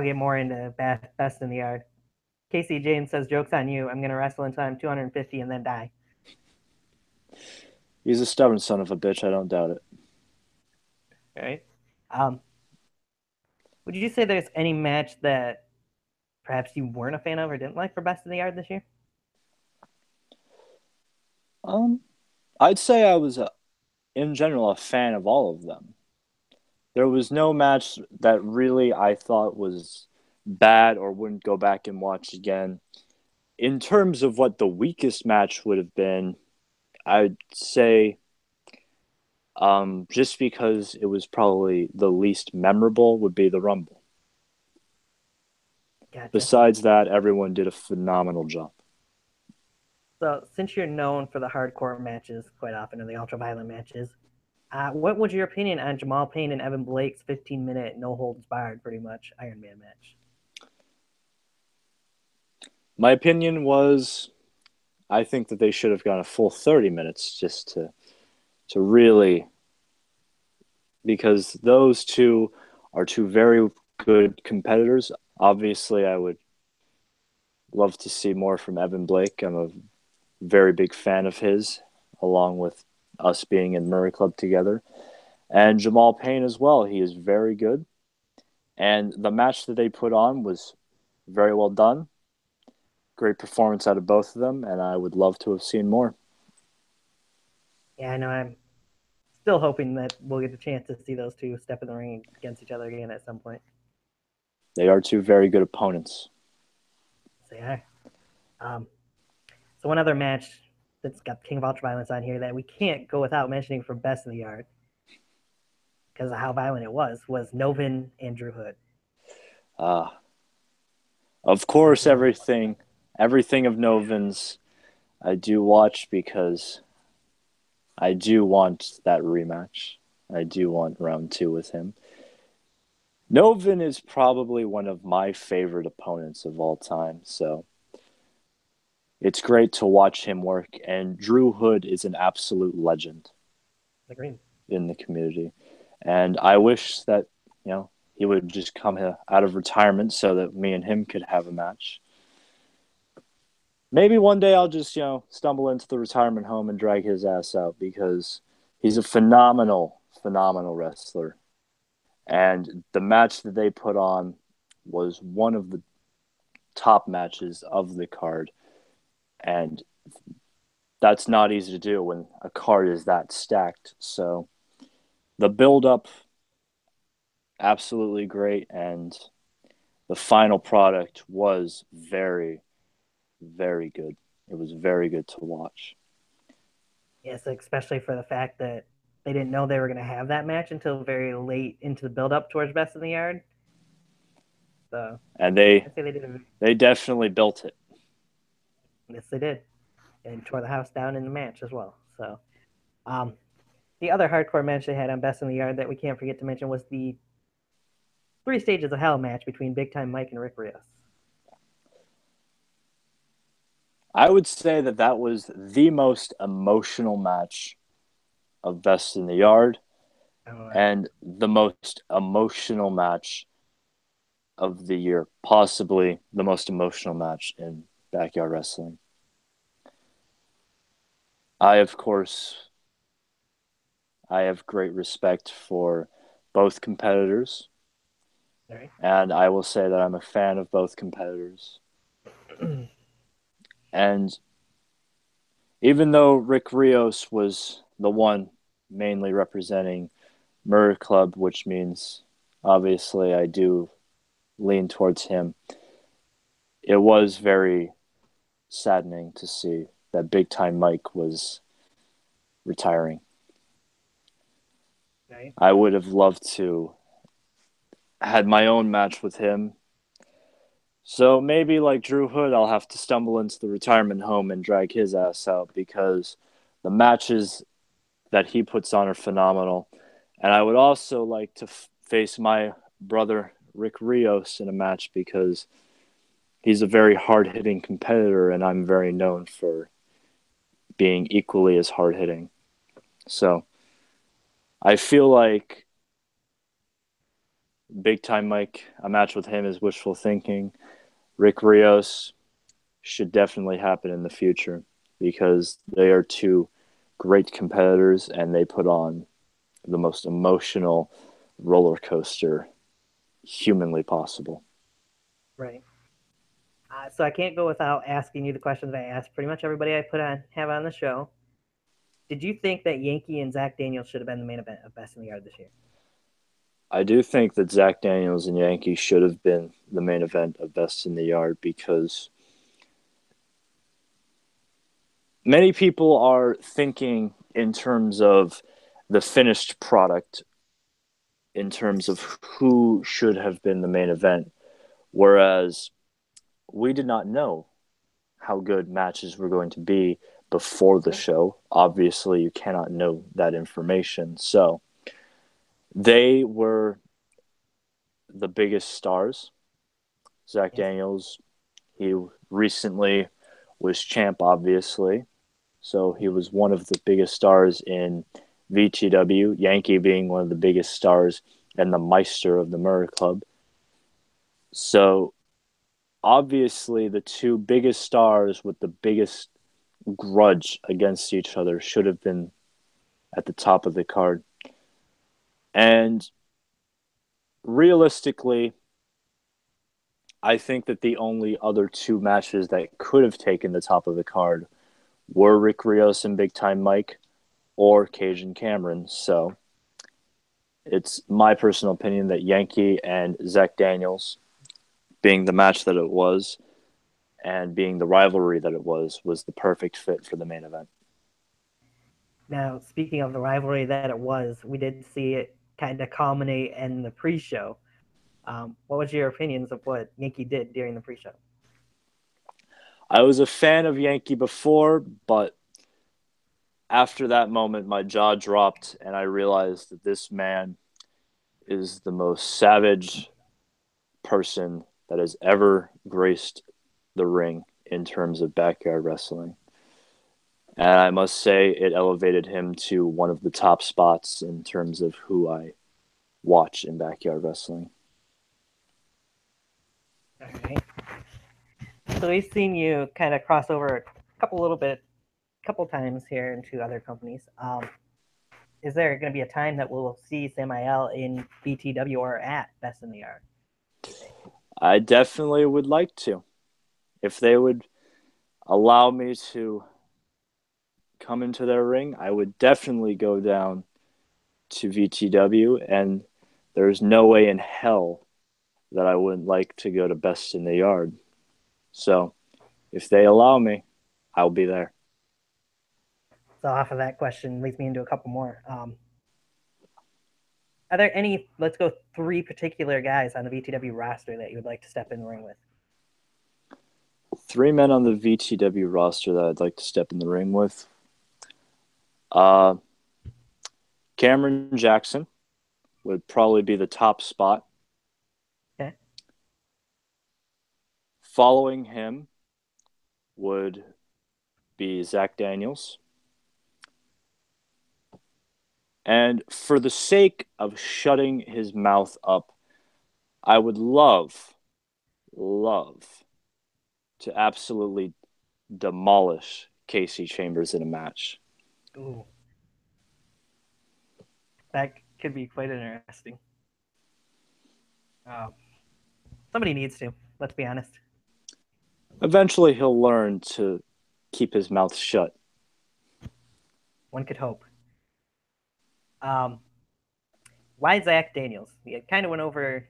get more into Best in the Yard. Casey James says, "Joke's on you. I'm going to wrestle until I'm 250 and then die." He's a stubborn son of a bitch. I don't doubt it. Right. Would you say there's any match that perhaps you weren't a fan of or didn't like for Best in the Yard this year? I'd say I was, in general, a fan of all of them. There was no match that really I thought was bad or wouldn't go back and watch again. In terms of what the weakest match would have been, I'd say just because it was probably the least memorable would be the Rumble. Gotcha. Besides that, everyone did a phenomenal job. So, since you're known for the hardcore matches quite often, or the ultra-violent matches, what was your opinion on Jamal Payne and Evan Blake's 15-minute no-holds-barred, pretty much, Iron Man match? My opinion was I think that they should have gone a full 30 minutes just to really, because those two are two very good competitors. Obviously, I would love to see more from Evan Blake. I'm a very big fan of his, along with us being in Murray Club together. And Jamal Payne as well. He is very good. And the match that they put on was very well done. Great performance out of both of them, and I would love to have seen more. Yeah, I know. I'm still hoping that we'll get the chance to see those two step in the ring against each other again at some point. They are two very good opponents. So, yeah. So one other match that's got King of Ultraviolence on here that we can't go without mentioning for Best in the Yard because of how violent it was Novin and Drew Hood. Of course, everything of Novin's I do watch because I do want that rematch. I do want round 2 with him. Novin is probably one of my favorite opponents of all time, so it's great to watch him work. And Drew Hood is an absolute legend in the community. And I wish that, he would just come out of retirement so that me and him could have a match. Maybe one day I'll just, stumble into the retirement home and drag his ass out because he's a phenomenal, phenomenal wrestler. And the match that they put on was one of the top matches of the card. And that's not easy to do when a card is that stacked. So the build up, absolutely great. And the final product was very, very good. It was very good to watch. Yes, especially for the fact that they didn't know they were going to have that match until very late into the build up towards Best in the Yard. So And I'd say they did. they definitely built it. Yes, they did, and tore the house down in the match as well. So, um, the other hardcore match they had on Best in the Yard that we can't forget to mention was the Three Stages of Hell match between Big Time Mike and Rick Rios. I would say that that was the most emotional match of Best in the Yard and the most emotional match of the year, possibly the most emotional match in backyard wrestling. I, of course, I have great respect for both competitors, Right. and I will say that I'm a fan of both competitors. And even though Rick Rios was the one mainly representing Murder Club, which means obviously I do lean towards him, it was very saddening to see that Big Time Mike was retiring. Right. I would have loved to had my own match with him. So maybe like Drew Hood, I'll have to stumble into the retirement home and drag his ass out because the matches that he puts on are phenomenal. And I would also like to face my brother Rick Rios in a match because he's a very hard hitting competitor, and I'm very known for being equally as hard hitting. So I feel like Big Time Mike, a match with him is wishful thinking. Rick Rios should definitely happen in the future because they are two great competitors and they put on the most emotional roller coaster humanly possible. Right. So I can't go without asking you the questions I asked pretty much everybody I have on the show. Did you think that Yankee and Zach Daniels should have been the main event of Best in the Yard this year? I do think that Zach Daniels and Yankee should have been the main event of Best in the Yard because many people are thinking in terms of the finished product, in terms of who should have been the main event, whereas we did not know how good matches were going to be before the show. Obviously, you cannot know that information. So they were the biggest stars. Zach Yes. Daniels, he recently was champ, obviously. So he was one of the biggest stars in VTW, Yankee being one of the biggest stars and the Meister of the Murder Club. So obviously, the two biggest stars with the biggest grudge against each other should have been at the top of the card. And realistically, I think that the only other two matches that could have taken the top of the card were Rick Rios and Big Time Mike or Cajun Cameron. So it's my personal opinion that Yankee and Zach Daniels, being the match that it was and being the rivalry that it was the perfect fit for the main event. Now, speaking of the rivalry that it was, we did see it kind of culminate in the pre-show. What was your opinions of what Yankee did during the pre-show? I was a fan of Yankee before, but after that moment, my jaw dropped and I realized that this man is the most savage person that has ever graced the ring in terms of backyard wrestling. And I must say, it elevated him to one of the top spots in terms of who I watch in backyard wrestling. All right. So we've seen you kind of cross over a couple times here into other companies. is there going to be a time that we'll see Samael in BTW or at Best in the Yard? I definitely would like to. If they would allow me to come into their ring, I would definitely go down to VTW, and there's no way in hell that I wouldn't like to go to Best in the Yard. So if they allow me, I'll be there. So off of that question leads me into a couple more. Are there any, let's go, three particular guys on the VTW roster that you would like to step in the ring with? Three men on the VTW roster that I'd like to step in the ring with. Uh, Cameron Jackson would probably be the top spot. Okay. Following him would be Zach Daniels. And for the sake of shutting his mouth up, I would love to absolutely demolish Casey Chambers in a match. Ooh. That could be quite interesting. Um, Somebody needs to, let's be honest. Eventually, he'll learn to keep his mouth shut. One could hope. Um, why Zach Daniels? You kind of went over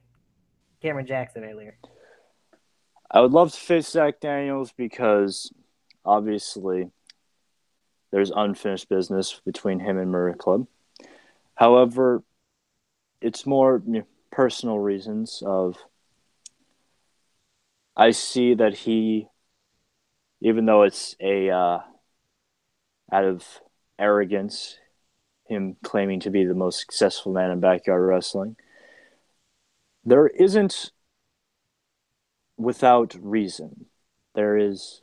Cameron Jackson earlier. I would love to face Zach Daniels because obviously there's unfinished business between him and Murray Club. However, it's more personal reasons of I see that he, even though it's a out of arrogance, him claiming to be the most successful man in backyard wrestling, there isn't without reason. There's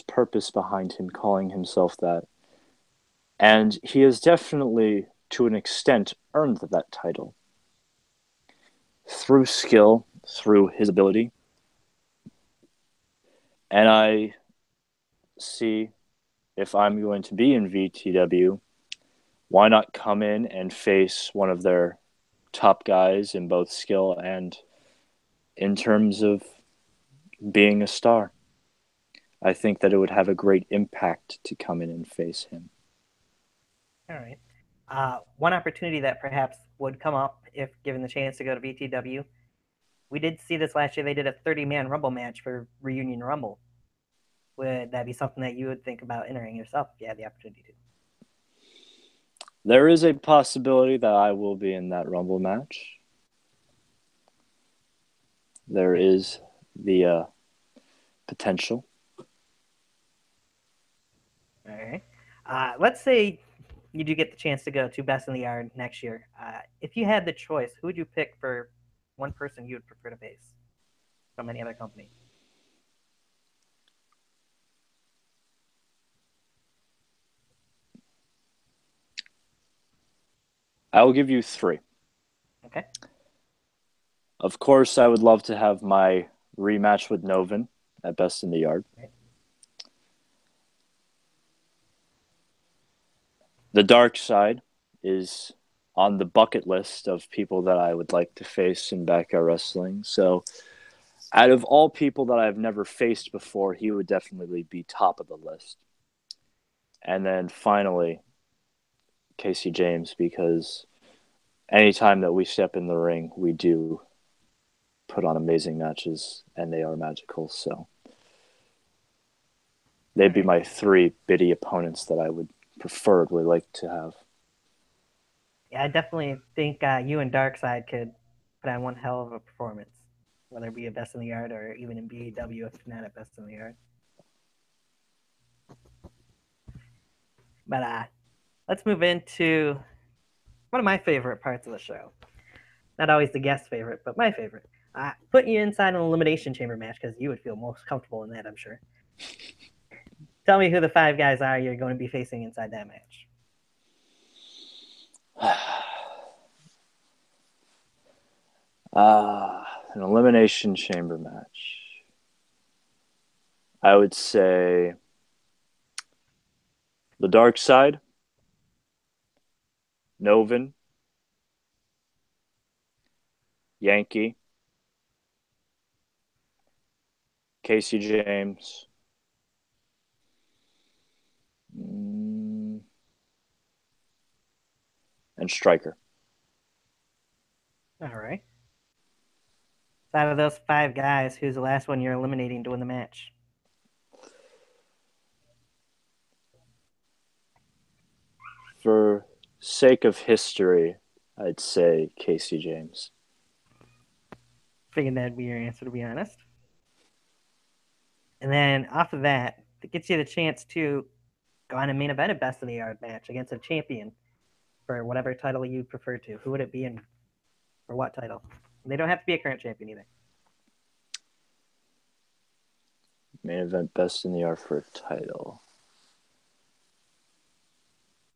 purpose behind him calling himself that. And he has definitely, to an extent, earned that title. Through skill, through his ability. And I see if I'm going to be in VTW, why not come in and face one of their top guys in both skill and in terms of being a star? I think that it would have a great impact to come in and face him. All right. One opportunity that perhaps would come up if given the chance to go to VTW. We did see this last year. They did a 30-man Rumble match for Reunion Rumble. Would that be something that you would think about entering yourself if you had the opportunity to? There is a possibility that I will be in that Rumble match. There is the potential. All right. Let's say you do get the chance to go to Best in the Yard next year. If you had the choice, who would you pick for one person you would prefer to face from any other company? I will give you three. Okay. Of course, I would love to have my rematch with Novin at Best in the Yard. Right. The Dark Side is on the bucket list of people that I would like to face in backyard wrestling. So, out of all people that I've never faced before, he would definitely be top of the list. And then finally, Casey James, because anytime that we step in the ring, we do put on amazing matches, and they are magical. So they'd be my three bitty opponents that I would preferably like to have. Yeah, I definitely think you and Darkseid could put on one hell of a performance, whether it be a Best in the Yard or even in BAW if not at Best in the Yard. But let's move into one of my favorite parts of the show. Not always the guest favorite, but my favorite. Putting you inside an elimination chamber match because you would feel most comfortable in that, I'm sure. Tell me who the five guys are you're going to be facing inside that match. An elimination chamber match. I would say the Dark Side, Novin, Yankee, Casey James, and Striker. All right. So out of those five guys, who's the last one you're eliminating to win the match? For sake of history, I'd say Casey James. Figured that'd be your answer, to be honest. And then off of that, it gets you the chance to go on a main event at Best in the Yard match against a champion for whatever title you prefer to. Who would it be and for what title? They don't have to be a current champion either. Main event Best in the Yard for a title.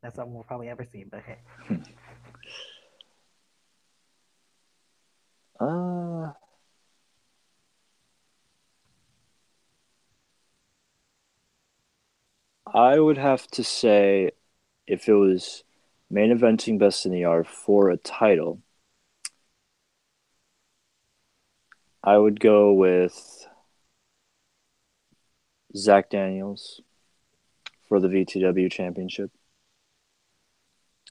That's something we'll probably ever see, but hey. I would have to say if it was main eventing Best in the Yard for a title, I would go with Zach Daniels for the VTW championship.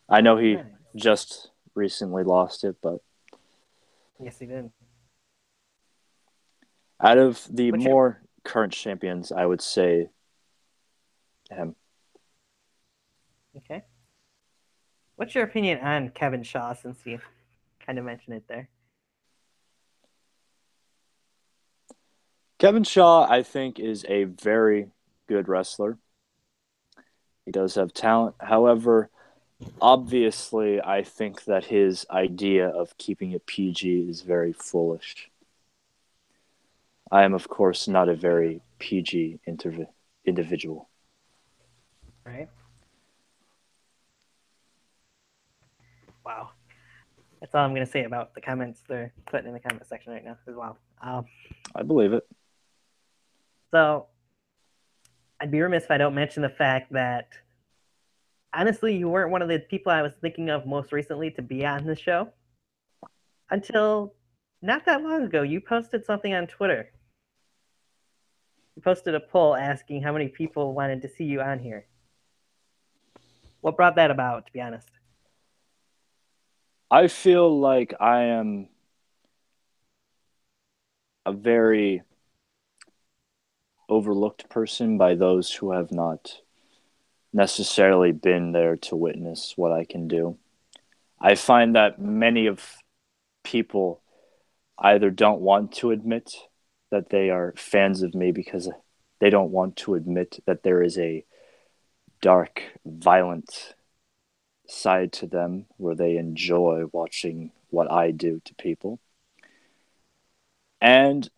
I know he Nice. just recently lost it, but Yes, he did. out of the What's your more current champions, I would say him. okay? What's your opinion on Kevin Shaw? Since you kind of mentioned it there. Kevin Shaw, I think, is a very good wrestler. He does have talent. However, obviously, I think that his idea of keeping it PG is very foolish. I am, of course, not a very PG individual. Right? Wow. That's all I'm going to say about the comments they're putting in the comment section right now as well. I believe it. So I'd be remiss if I don't mention the fact that honestly, you weren't one of the people I was thinking of most recently to be on the show until not that long ago. You posted something on Twitter. You posted a poll asking how many people wanted to see you on here. What brought that about, to be honest? I feel like I am a very overlooked person by those who have not necessarily been there to witness what I can do. I find that many of people either don't want to admit that they are fans of me because they don't want to admit that there is a dark, violent side to them where they enjoy watching what I do to people. And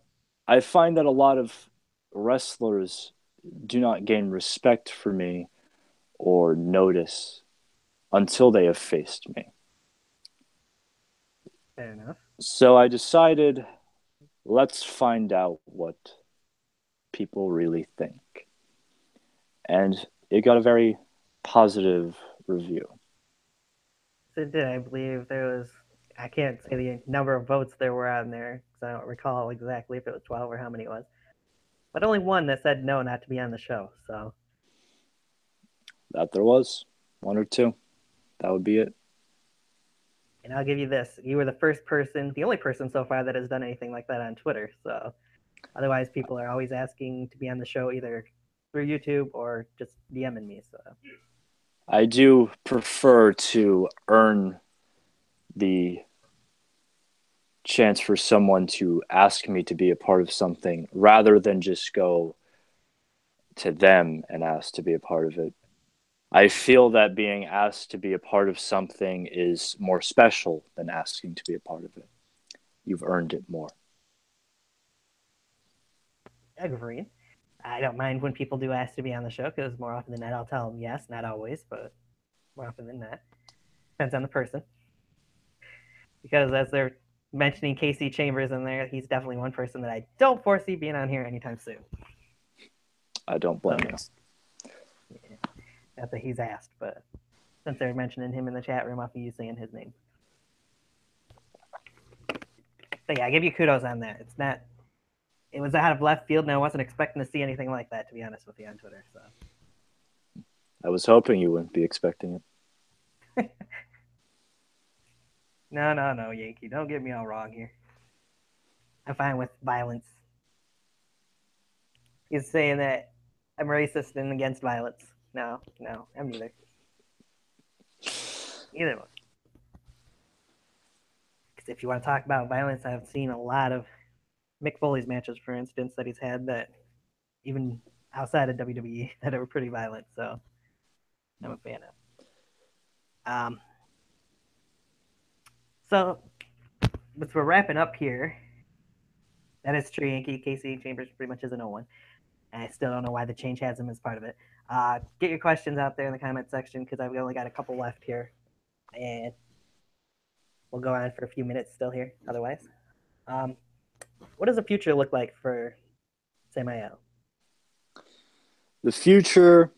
I find that a lot of wrestlers do not gain respect for me or notice until they have faced me. Fair enough. So I decided, let's find out what people really think. And it got a very positive review. So it did. I believe there was, I can't say the number of votes there were on there because I don't recall exactly if it was 12 or how many it was. But only one that said no, not to be on the show. So That there was one or two. That would be it. and I'll give you this. You were the first person, the only person so far that has done anything like that on Twitter. So otherwise, people are always asking to be on the show either through YouTube or just DMing me. So I do prefer to earn the chance for someone to ask me to be a part of something rather than just go to them and ask to be a part of it. I feel that being asked to be a part of something is more special than asking to be a part of it. You've earned it more. agreed. I don't mind when people do ask to be on the show because more often than not, I'll tell them yes. Not always, but more often than not. Depends on the person. Because as they're mentioning Casey Chambers in there, he's definitely one person that I don't foresee being on here anytime soon. I don't blame you. Yeah. Not that he's asked, but since they're mentioning him in the chat room off of you saying his name. But yeah, I give you kudos on that. It's not. It was out of left field, and I wasn't expecting to see anything like that, to be honest with you, on Twitter. So I was hoping you wouldn't be expecting it. no, Yankee. Don't get me all wrong here. I'm fine with violence. He's saying that I'm racist and against violence. No, I'm neither. Either one. Because if you want to talk about violence, I've seen a lot of Mick Foley's matches, for instance, that he's had that even outside of WWE that are pretty violent. So I'm a fan of. So, as we're wrapping up here, that is true, Yankee. Casey Chambers pretty much is a no one. And I still don't know why the change has him as part of it. Get your questions out there in the comment section because I've only got a couple left here. And we'll go on for a few minutes still here otherwise. What does the future look like for Samael? The future,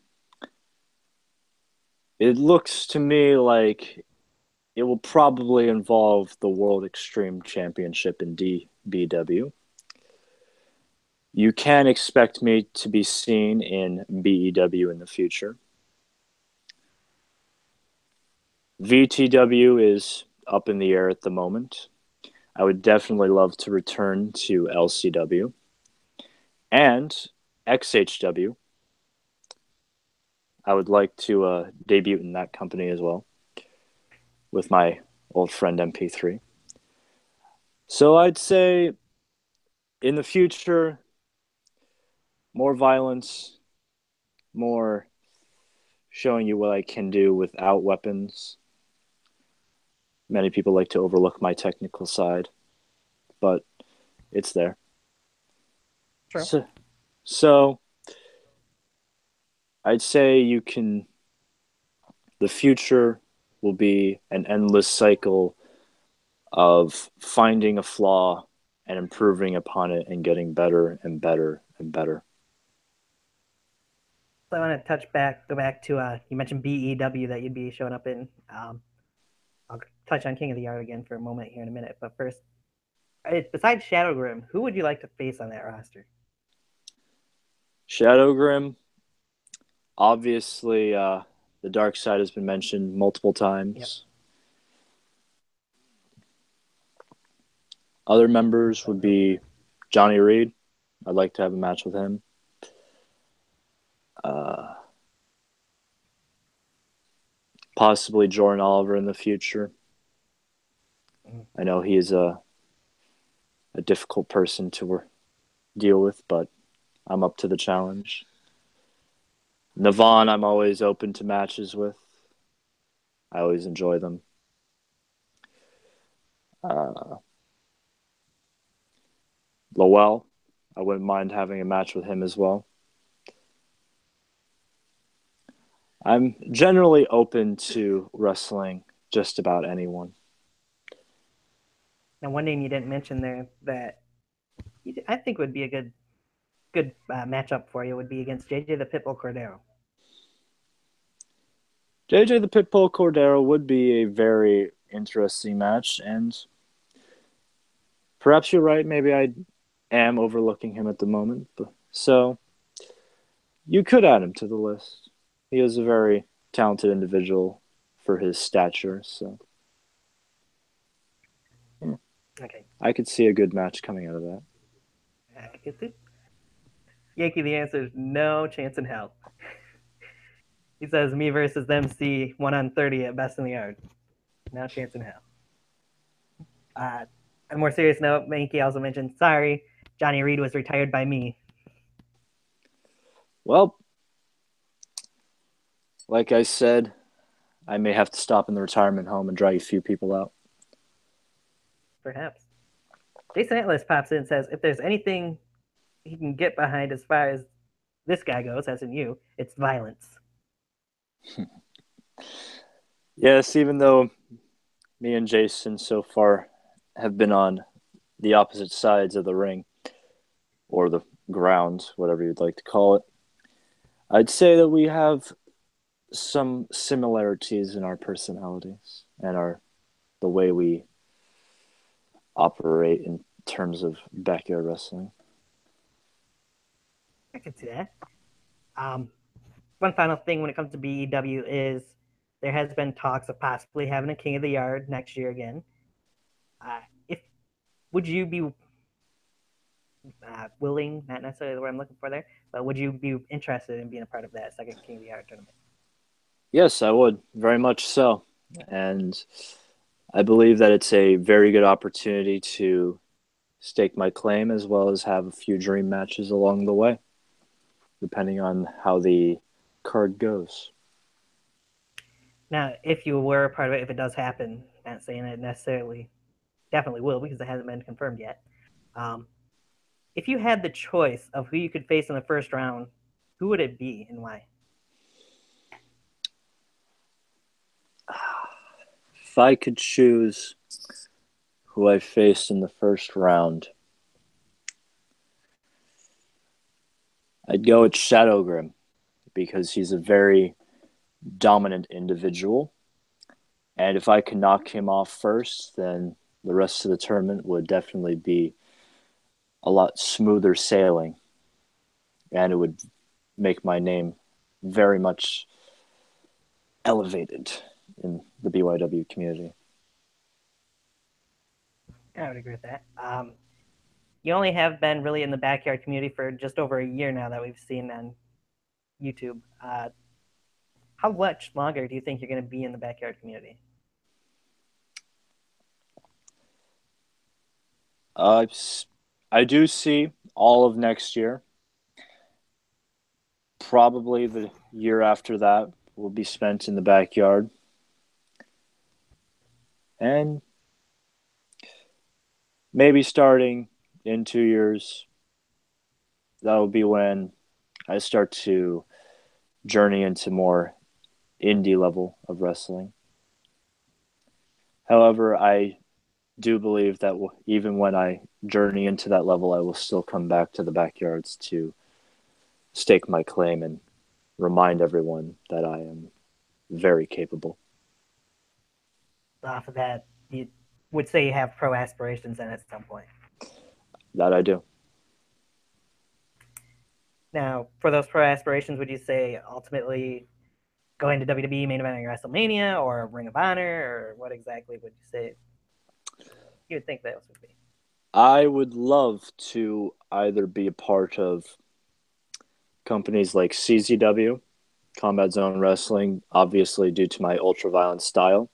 it looks to me like it will probably involve the World Extreme Championship in DBW. You can expect me to be seen in BEW in the future. VTW is up in the air at the moment. I would definitely love to return to LCW and XHW. I would like to debut in that company as well with my old friend MP3. So I'd say in the future, more violence, more showing you what I can do without weapons. Many people like to overlook my technical side, but it's there. True. So I'd say the future will be an endless cycle of finding a flaw and improving upon it and getting better and better and better. So I want to go back to you mentioned BEW that you'd be showing up in. I'll touch on King of the Yard again for a moment here in a minute, but first, besides Shadow Grim, who would you like to face on that roster? Shadow Grim, obviously, the dark side has been mentioned multiple times. Yep. Other members would be Johnny Reed. I'd like to have a match with him. Possibly Jordan Oliver in the future. I know he is a difficult person to deal with, but I'm up to the challenge. Navon, I'm always open to matches with. I always enjoy them. Lowell, I wouldn't mind having a match with him as well. I'm generally open to wrestling just about anyone. Now, one name you didn't mention there that I think would be a good matchup for you would be against JJ the Pitbull Cordero. JJ the Pitbull Cordero would be a very interesting match, and perhaps you're right. Maybe I am overlooking him at the moment. So you could add him to the list. He is a very talented individual for his stature. So yeah. Okay. I could see a good match coming out of that. Yankee, the answer is no chance in hell. He says me versus them see 1-30 at best in the yard. No chance in hell. On a more serious note, Yankee also mentioned, sorry, Johnny Reed was retired by me. Well, like I said, I may have to stop in the retirement home and drag a few people out. Perhaps. Jason Atlas pops in and says, if there's anything he can get behind as far as this guy goes, as in you, it's violence. Yes, even though me and Jason so far have been on the opposite sides of the ring, or the ground, whatever you'd like to call it, I'd say that we have some similarities in our personalities and our the way we operate in terms of backyard wrestling. I can see that. Um, One final thing when it comes to BEW is there has been talks of possibly having a King of the Yard next year again. If would you be willing, not necessarily the word I'm looking for there, but would you be interested in being a part of that second King of the Yard tournament? Yes, I would, very much so. And I believe that it's a very good opportunity to stake my claim as well as have a few dream matches along the way, depending on how the card goes. Now, if you were a part of it, if it does happen, not saying it necessarily definitely will because it hasn't been confirmed yet. Um, if you had the choice of who you could face in the first round, who would it be and why? If I could choose who I faced in the first round, I'd go with Shadowgrim because he's a very dominant individual. And if I could knock him off first, then the rest of the tournament would definitely be a lot smoother sailing. And it would make my name very much elevated in the BYW community. I would agree with that. You only have been really in the backyard community for just over a year now that we've seen on YouTube. How much longer do you think you're going to be in the backyard community? Uh, I do see all of next year. Probably the year after that will be spent in the backyard. And maybe starting in 2 years, that will be when I start to journey into more indie level of wrestling. However, I do believe that even when I journey into that level, I will still come back to the backyards to stake my claim and remind everyone that I am very capable. Off of that, you would say you have pro aspirations then at some point. That I do. Now, for those pro aspirations, would you say ultimately going to WWE main eventing WrestleMania or Ring of Honor, or what exactly would you say you would think those would be? I would love to either be a part of companies like CZW, Combat Zone Wrestling, obviously due to my ultra violent style.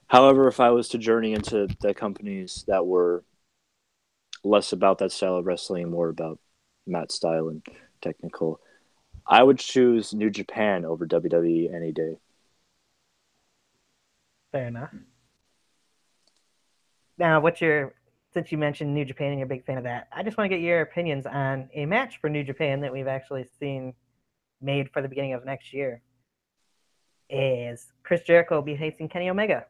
However, if I was to journey into the companies that were less about that style of wrestling, more about mat style and technical, I would choose New Japan over WWE any day. Fair enough. Now, what's your since you mentioned New Japan and you're a big fan of that, I just want to get your opinions on a match for New Japan that we've actually seen made for the beginning of next year. Is Chris Jericho be facing Kenny Omega?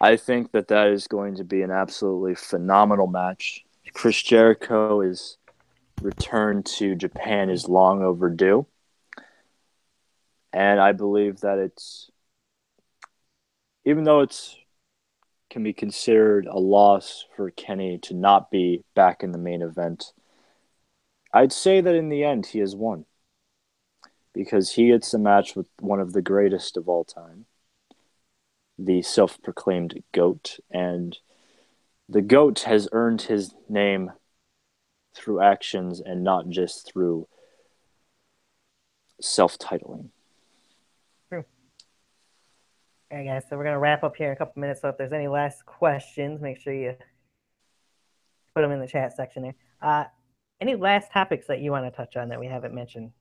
I think that that is going to be an absolutely phenomenal match. Chris Jericho is return to Japan is long overdue. And I believe that it's, even though it's can be considered a loss for Kenny to not be back in the main event, I'd say that in the end he has won because he gets a match with one of the greatest of all time, the self-proclaimed GOAT, and the GOAT has earned his name through actions and not just through self-titling. True. All right, guys. So we're gonna wrap up here in a couple minutes. So if there's any last questions, make sure you put them in the chat section there. Any last topics that you want to touch on that we haven't mentioned?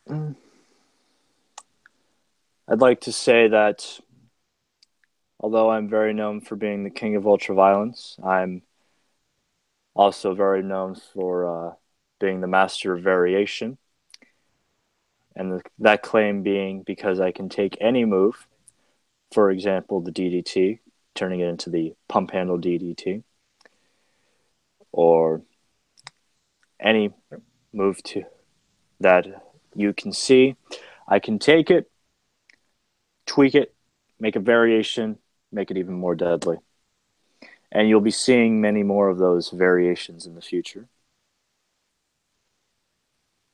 I'd like to say that although I'm very known for being the king of ultraviolence, I'm also very known for being the master of variation. And that claim being because I can take any move, for example, the DDT, turning it into the pump handle DDT, or any move to that you can see. I can take it, tweak it, make a variation, make it even more deadly. And you'll be seeing many more of those variations in the future.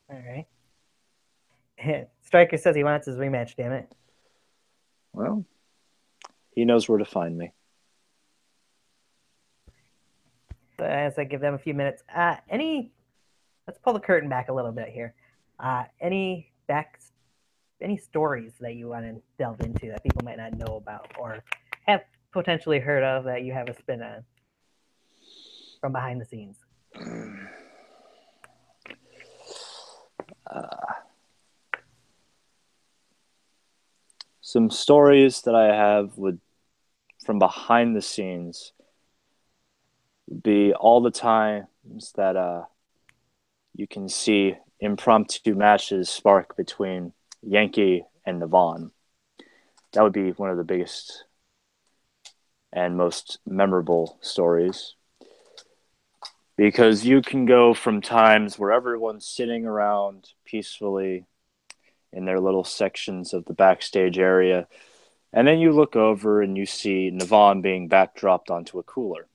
All right. Striker says he wants his rematch. Damn it. Well, he knows where to find me. So as I give them a few minutes, let's pull the curtain back a little bit here. Any stories that you want to delve into that people might not know about or have potentially heard of that you have a spin on from behind the scenes? Some stories that I have would from behind the scenes be all the times that you can see impromptu matches spark between Yankee and Navon. That would be one of the biggest and most memorable stories. Because you can go from times where everyone's sitting around peacefully in their little sections of the backstage area, and then you look over and you see Navon being backdropped onto a cooler.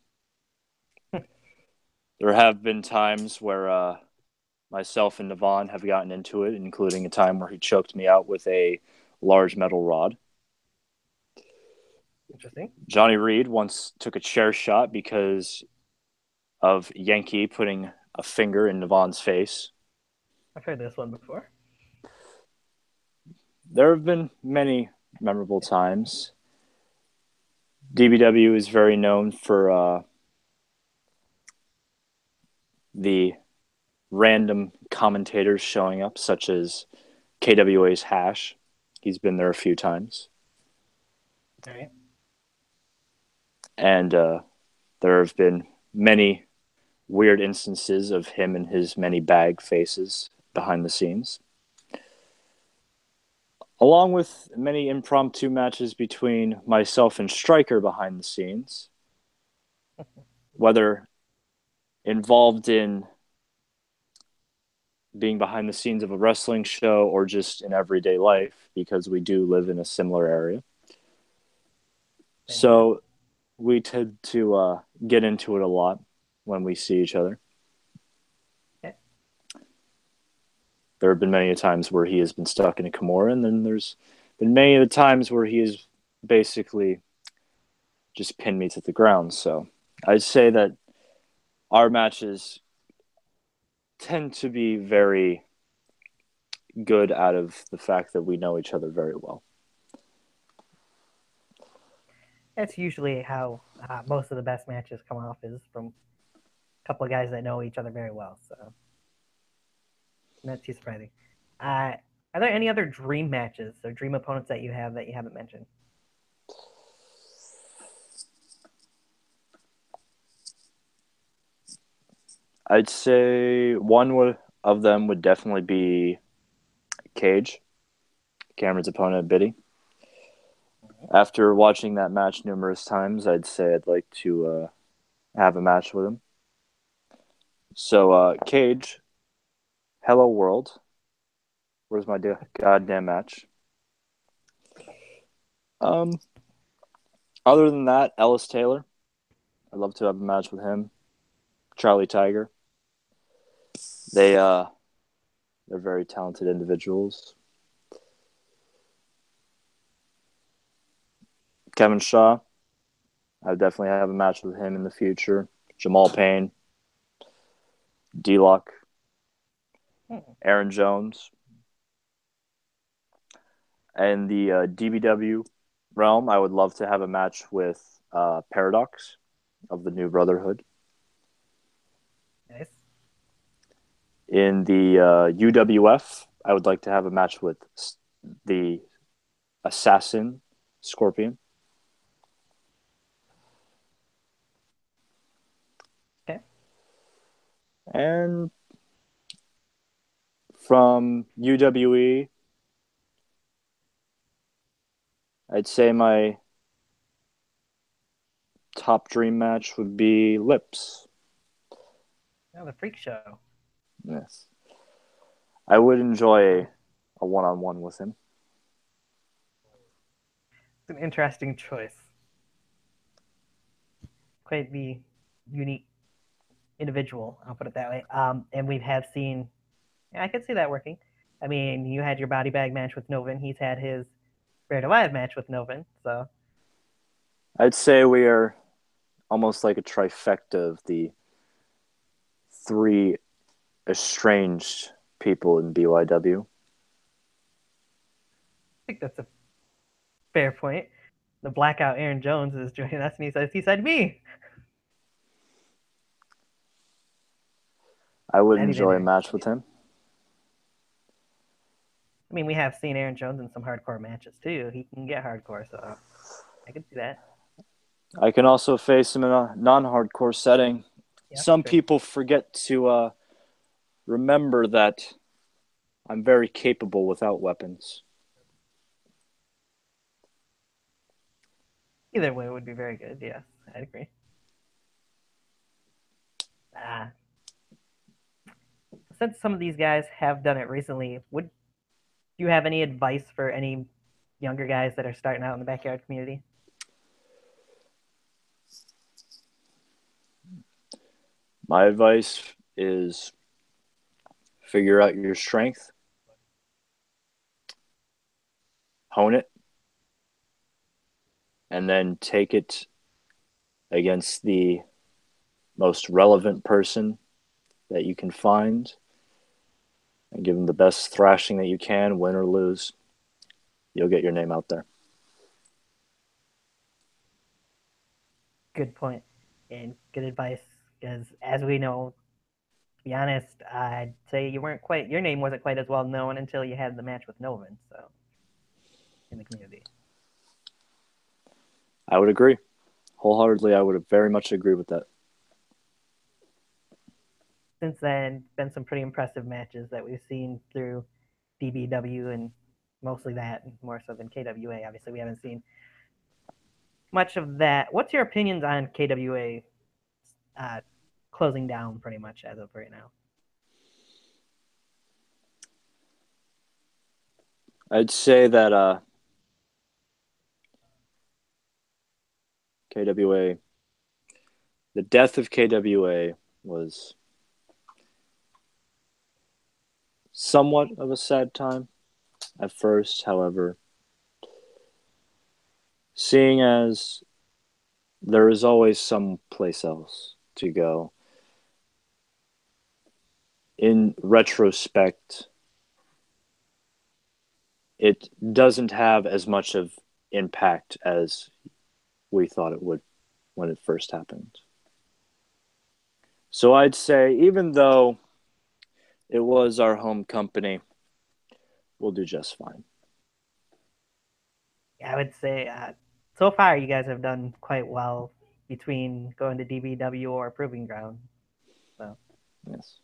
There have been times where myself and Navon have gotten into it, including a time where he choked me out with a large metal rod. Interesting. Johnny Reed once took a chair shot because of Yankee putting a finger in Navon's face. I've heard this one before. There have been many memorable times. DBW is very known for the random commentators showing up, such as KWA's Hash. He's been there a few times. All right. And there have been many weird instances of him and his many bag faces behind the scenes, along with many impromptu matches between myself and Stryker behind the scenes, whether involved in being behind the scenes of a wrestling show or just in everyday life, because we do live in a similar area. So we tend to get into it a lot when we see each other. Okay. There have been many times where he has been stuck in a Kimura, and then there's been many of the times where he has basically just pinned me to the ground. So I'd say that our matches tend to be very good out of the fact that we know each other very well. That's usually how most of the best matches come off, is from a couple of guys that know each other very well. So not too surprising. Are there any other dream matches or dream opponents that you have that you haven't mentioned? I'd say of them would definitely be Cage, Cameron's opponent, Biddy. After watching that match numerous times, I'd say I'd like to have a match with him. So, Cage, Hello World. Where's my goddamn match? Um, Other than that, Ellis Taylor. I'd love to have a match with him. Charlie Tiger. They're very talented individuals. Kevin Shaw. I definitely have a match with him in the future. Jamal Payne. D-Lock. Aaron Jones. And the DBW realm, I would love to have a match with Paradox of the New Brotherhood. Nice. In the UWF, I would like to have a match with the Assassin Scorpion. Okay. And from UWE, I'd say my top dream match would be Lips. Oh, the Freak Show. Yes. I would enjoy a one-on-one with him. It's an interesting choice. Quite the unique individual, I'll put it that way. And we have seen, yeah, I could see that working. I mean, you had your body bag match with Novin. He's had his Buried Alive match with Novin. So I'd say we are almost like a trifecta of the three estranged people in BYW. I think that's a fair point. The blackout Aaron Jones is joining us, and he said me. I would Not even enjoy a Aaron. match with him. I mean, we have seen Aaron Jones in some hardcore matches too. He can get hardcore, so I can see that. I can also face him in a non-hardcore setting. Yeah, Some true. people forget to remember that I'm very capable without weapons. Either way would be very good. Yes, I'd agree. Uh, since some of these guys have done it recently, would you have any advice for any younger guys that are starting out in the backyard community? My advice is figure out your strength, hone it, and then take it against the most relevant person that you can find and give them the best thrashing that you can, win or lose. You'll get your name out there. Good point and good advice. Because as we know, to be honest, I'd say your name wasn't quite as well known until you had the match with Novin. So in the community. I would agree. Wholeheartedly, I would very much agree with that. Since then, been some pretty impressive matches that we've seen through DBW and mostly that, more so than KWA. Obviously, we haven't seen much of that. What's your opinions on KWA uh, closing down pretty much as of right now? I'd say that KWA, the death of KWA was somewhat of a sad time at first. However, seeing as there is always some place else to go, in retrospect, it doesn't have as much of impact as we thought it would when it first happened. So I'd say, even though it was our home company, we'll do just fine. I would say so far you guys have done quite well between going to DBW or Proving Ground. So Yes.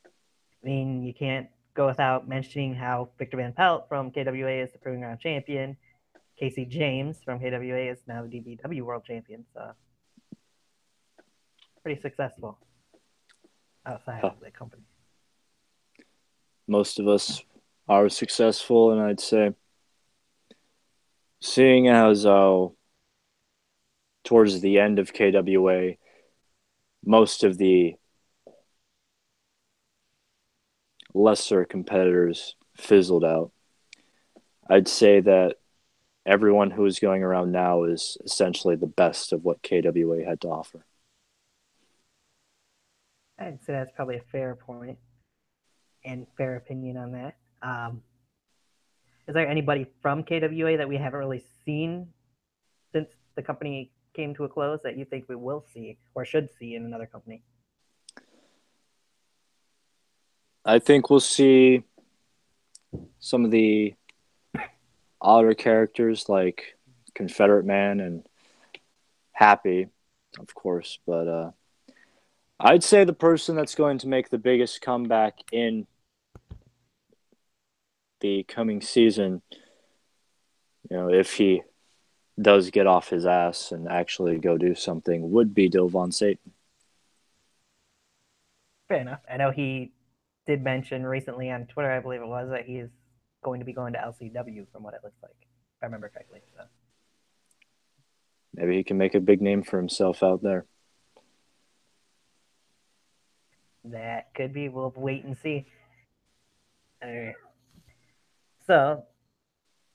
I mean, you can't go without mentioning how Victor Van Pelt from KWA is the Proving Ground champion. Casey James from KWA is now the DBW world champion. So pretty successful outside Huh. of the company. Most of us are successful, and I'd say, seeing as towards the end of KWA, most of the lesser competitors fizzled out, I'd say that everyone who is going around now is essentially the best of what KWA had to offer. I'd say that's probably a fair point and fair opinion on that. Is there anybody from KWA that we haven't really seen since the company came to a close that you think we will see or should see in another company? I think we'll see some of the odder characters like Confederate Man and Happy, of course, but I'd say the person that's going to make the biggest comeback in the coming season, if he does get off his ass and actually go do something, would be Dilvon Satan. Fair enough. I know he did mention recently on Twitter, I believe it was, that he is going to be going to LCW from what it looks like, if I remember correctly. So Maybe he can make a big name for himself out there. that could be. We'll wait and see. All right. So,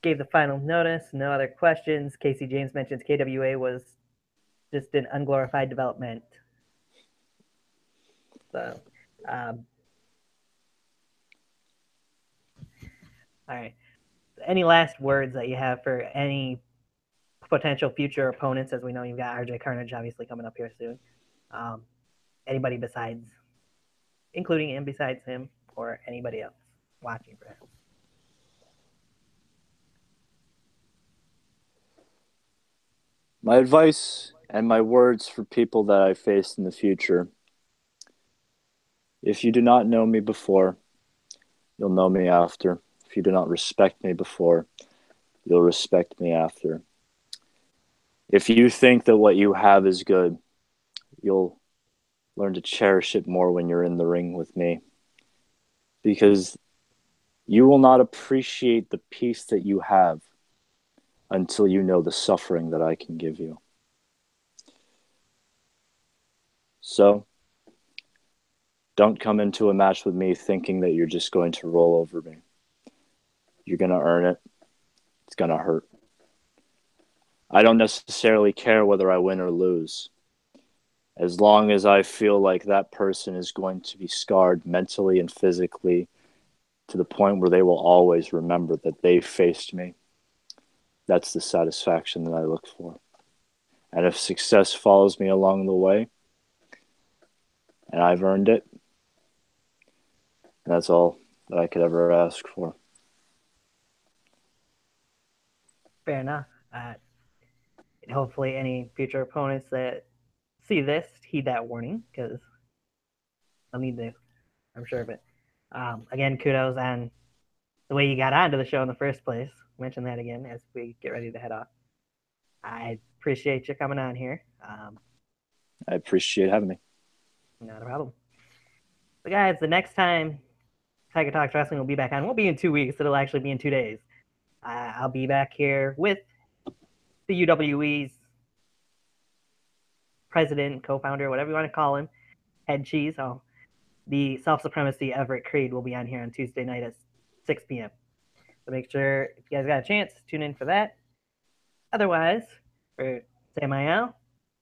gave the final notice. No other questions. Casey James mentions KWA was just an unglorified development. So, all right. Any last words that you have for any potential future opponents? As we know, you've got RJ Carnage obviously coming up here soon. Anybody besides, including him, besides him, or anybody else watching for him? My advice and my words for people that I face in the future: if you do not know me before, you'll know me after. If you do not respect me before, you'll respect me after. If you think that what you have is good, you'll learn to cherish it more when you're in the ring with me. Because you will not appreciate the peace that you have until you know the suffering that I can give you. So, don't come into a match with me thinking that you're just going to roll over me. You're going to earn it. It's going to hurt. I don't necessarily care whether I win or lose. As long as I feel like that person is going to be scarred mentally and physically to the point where they will always remember that they faced me, that's the satisfaction that I look for. And if success follows me along the way, and I've earned it, that's all that I could ever ask for. Fair enough. Hopefully, any future opponents that see this heed that warning, because they'll need to. I'm sure of it. Again, kudos on the way you got onto the show in the first place. Mention that again as we get ready to head off. I appreciate you coming on here. I appreciate having me. Not a problem. So, guys, the next time Tiger Talks Wrestling will be back on, won't be in 2 weeks. It'll actually be in 2 days. I'll be back here with the UWE's president, co-founder, whatever you want to call him, head cheese. Oh, the Self Supremacy Everett Creed will be on here on Tuesday night at 6 p.m. So make sure if you guys got a chance, tune in for that. Otherwise, for Samael,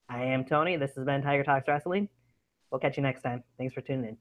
I am Tony. This has been Tiger Talks Wrestling. We'll catch you next time. Thanks for tuning in.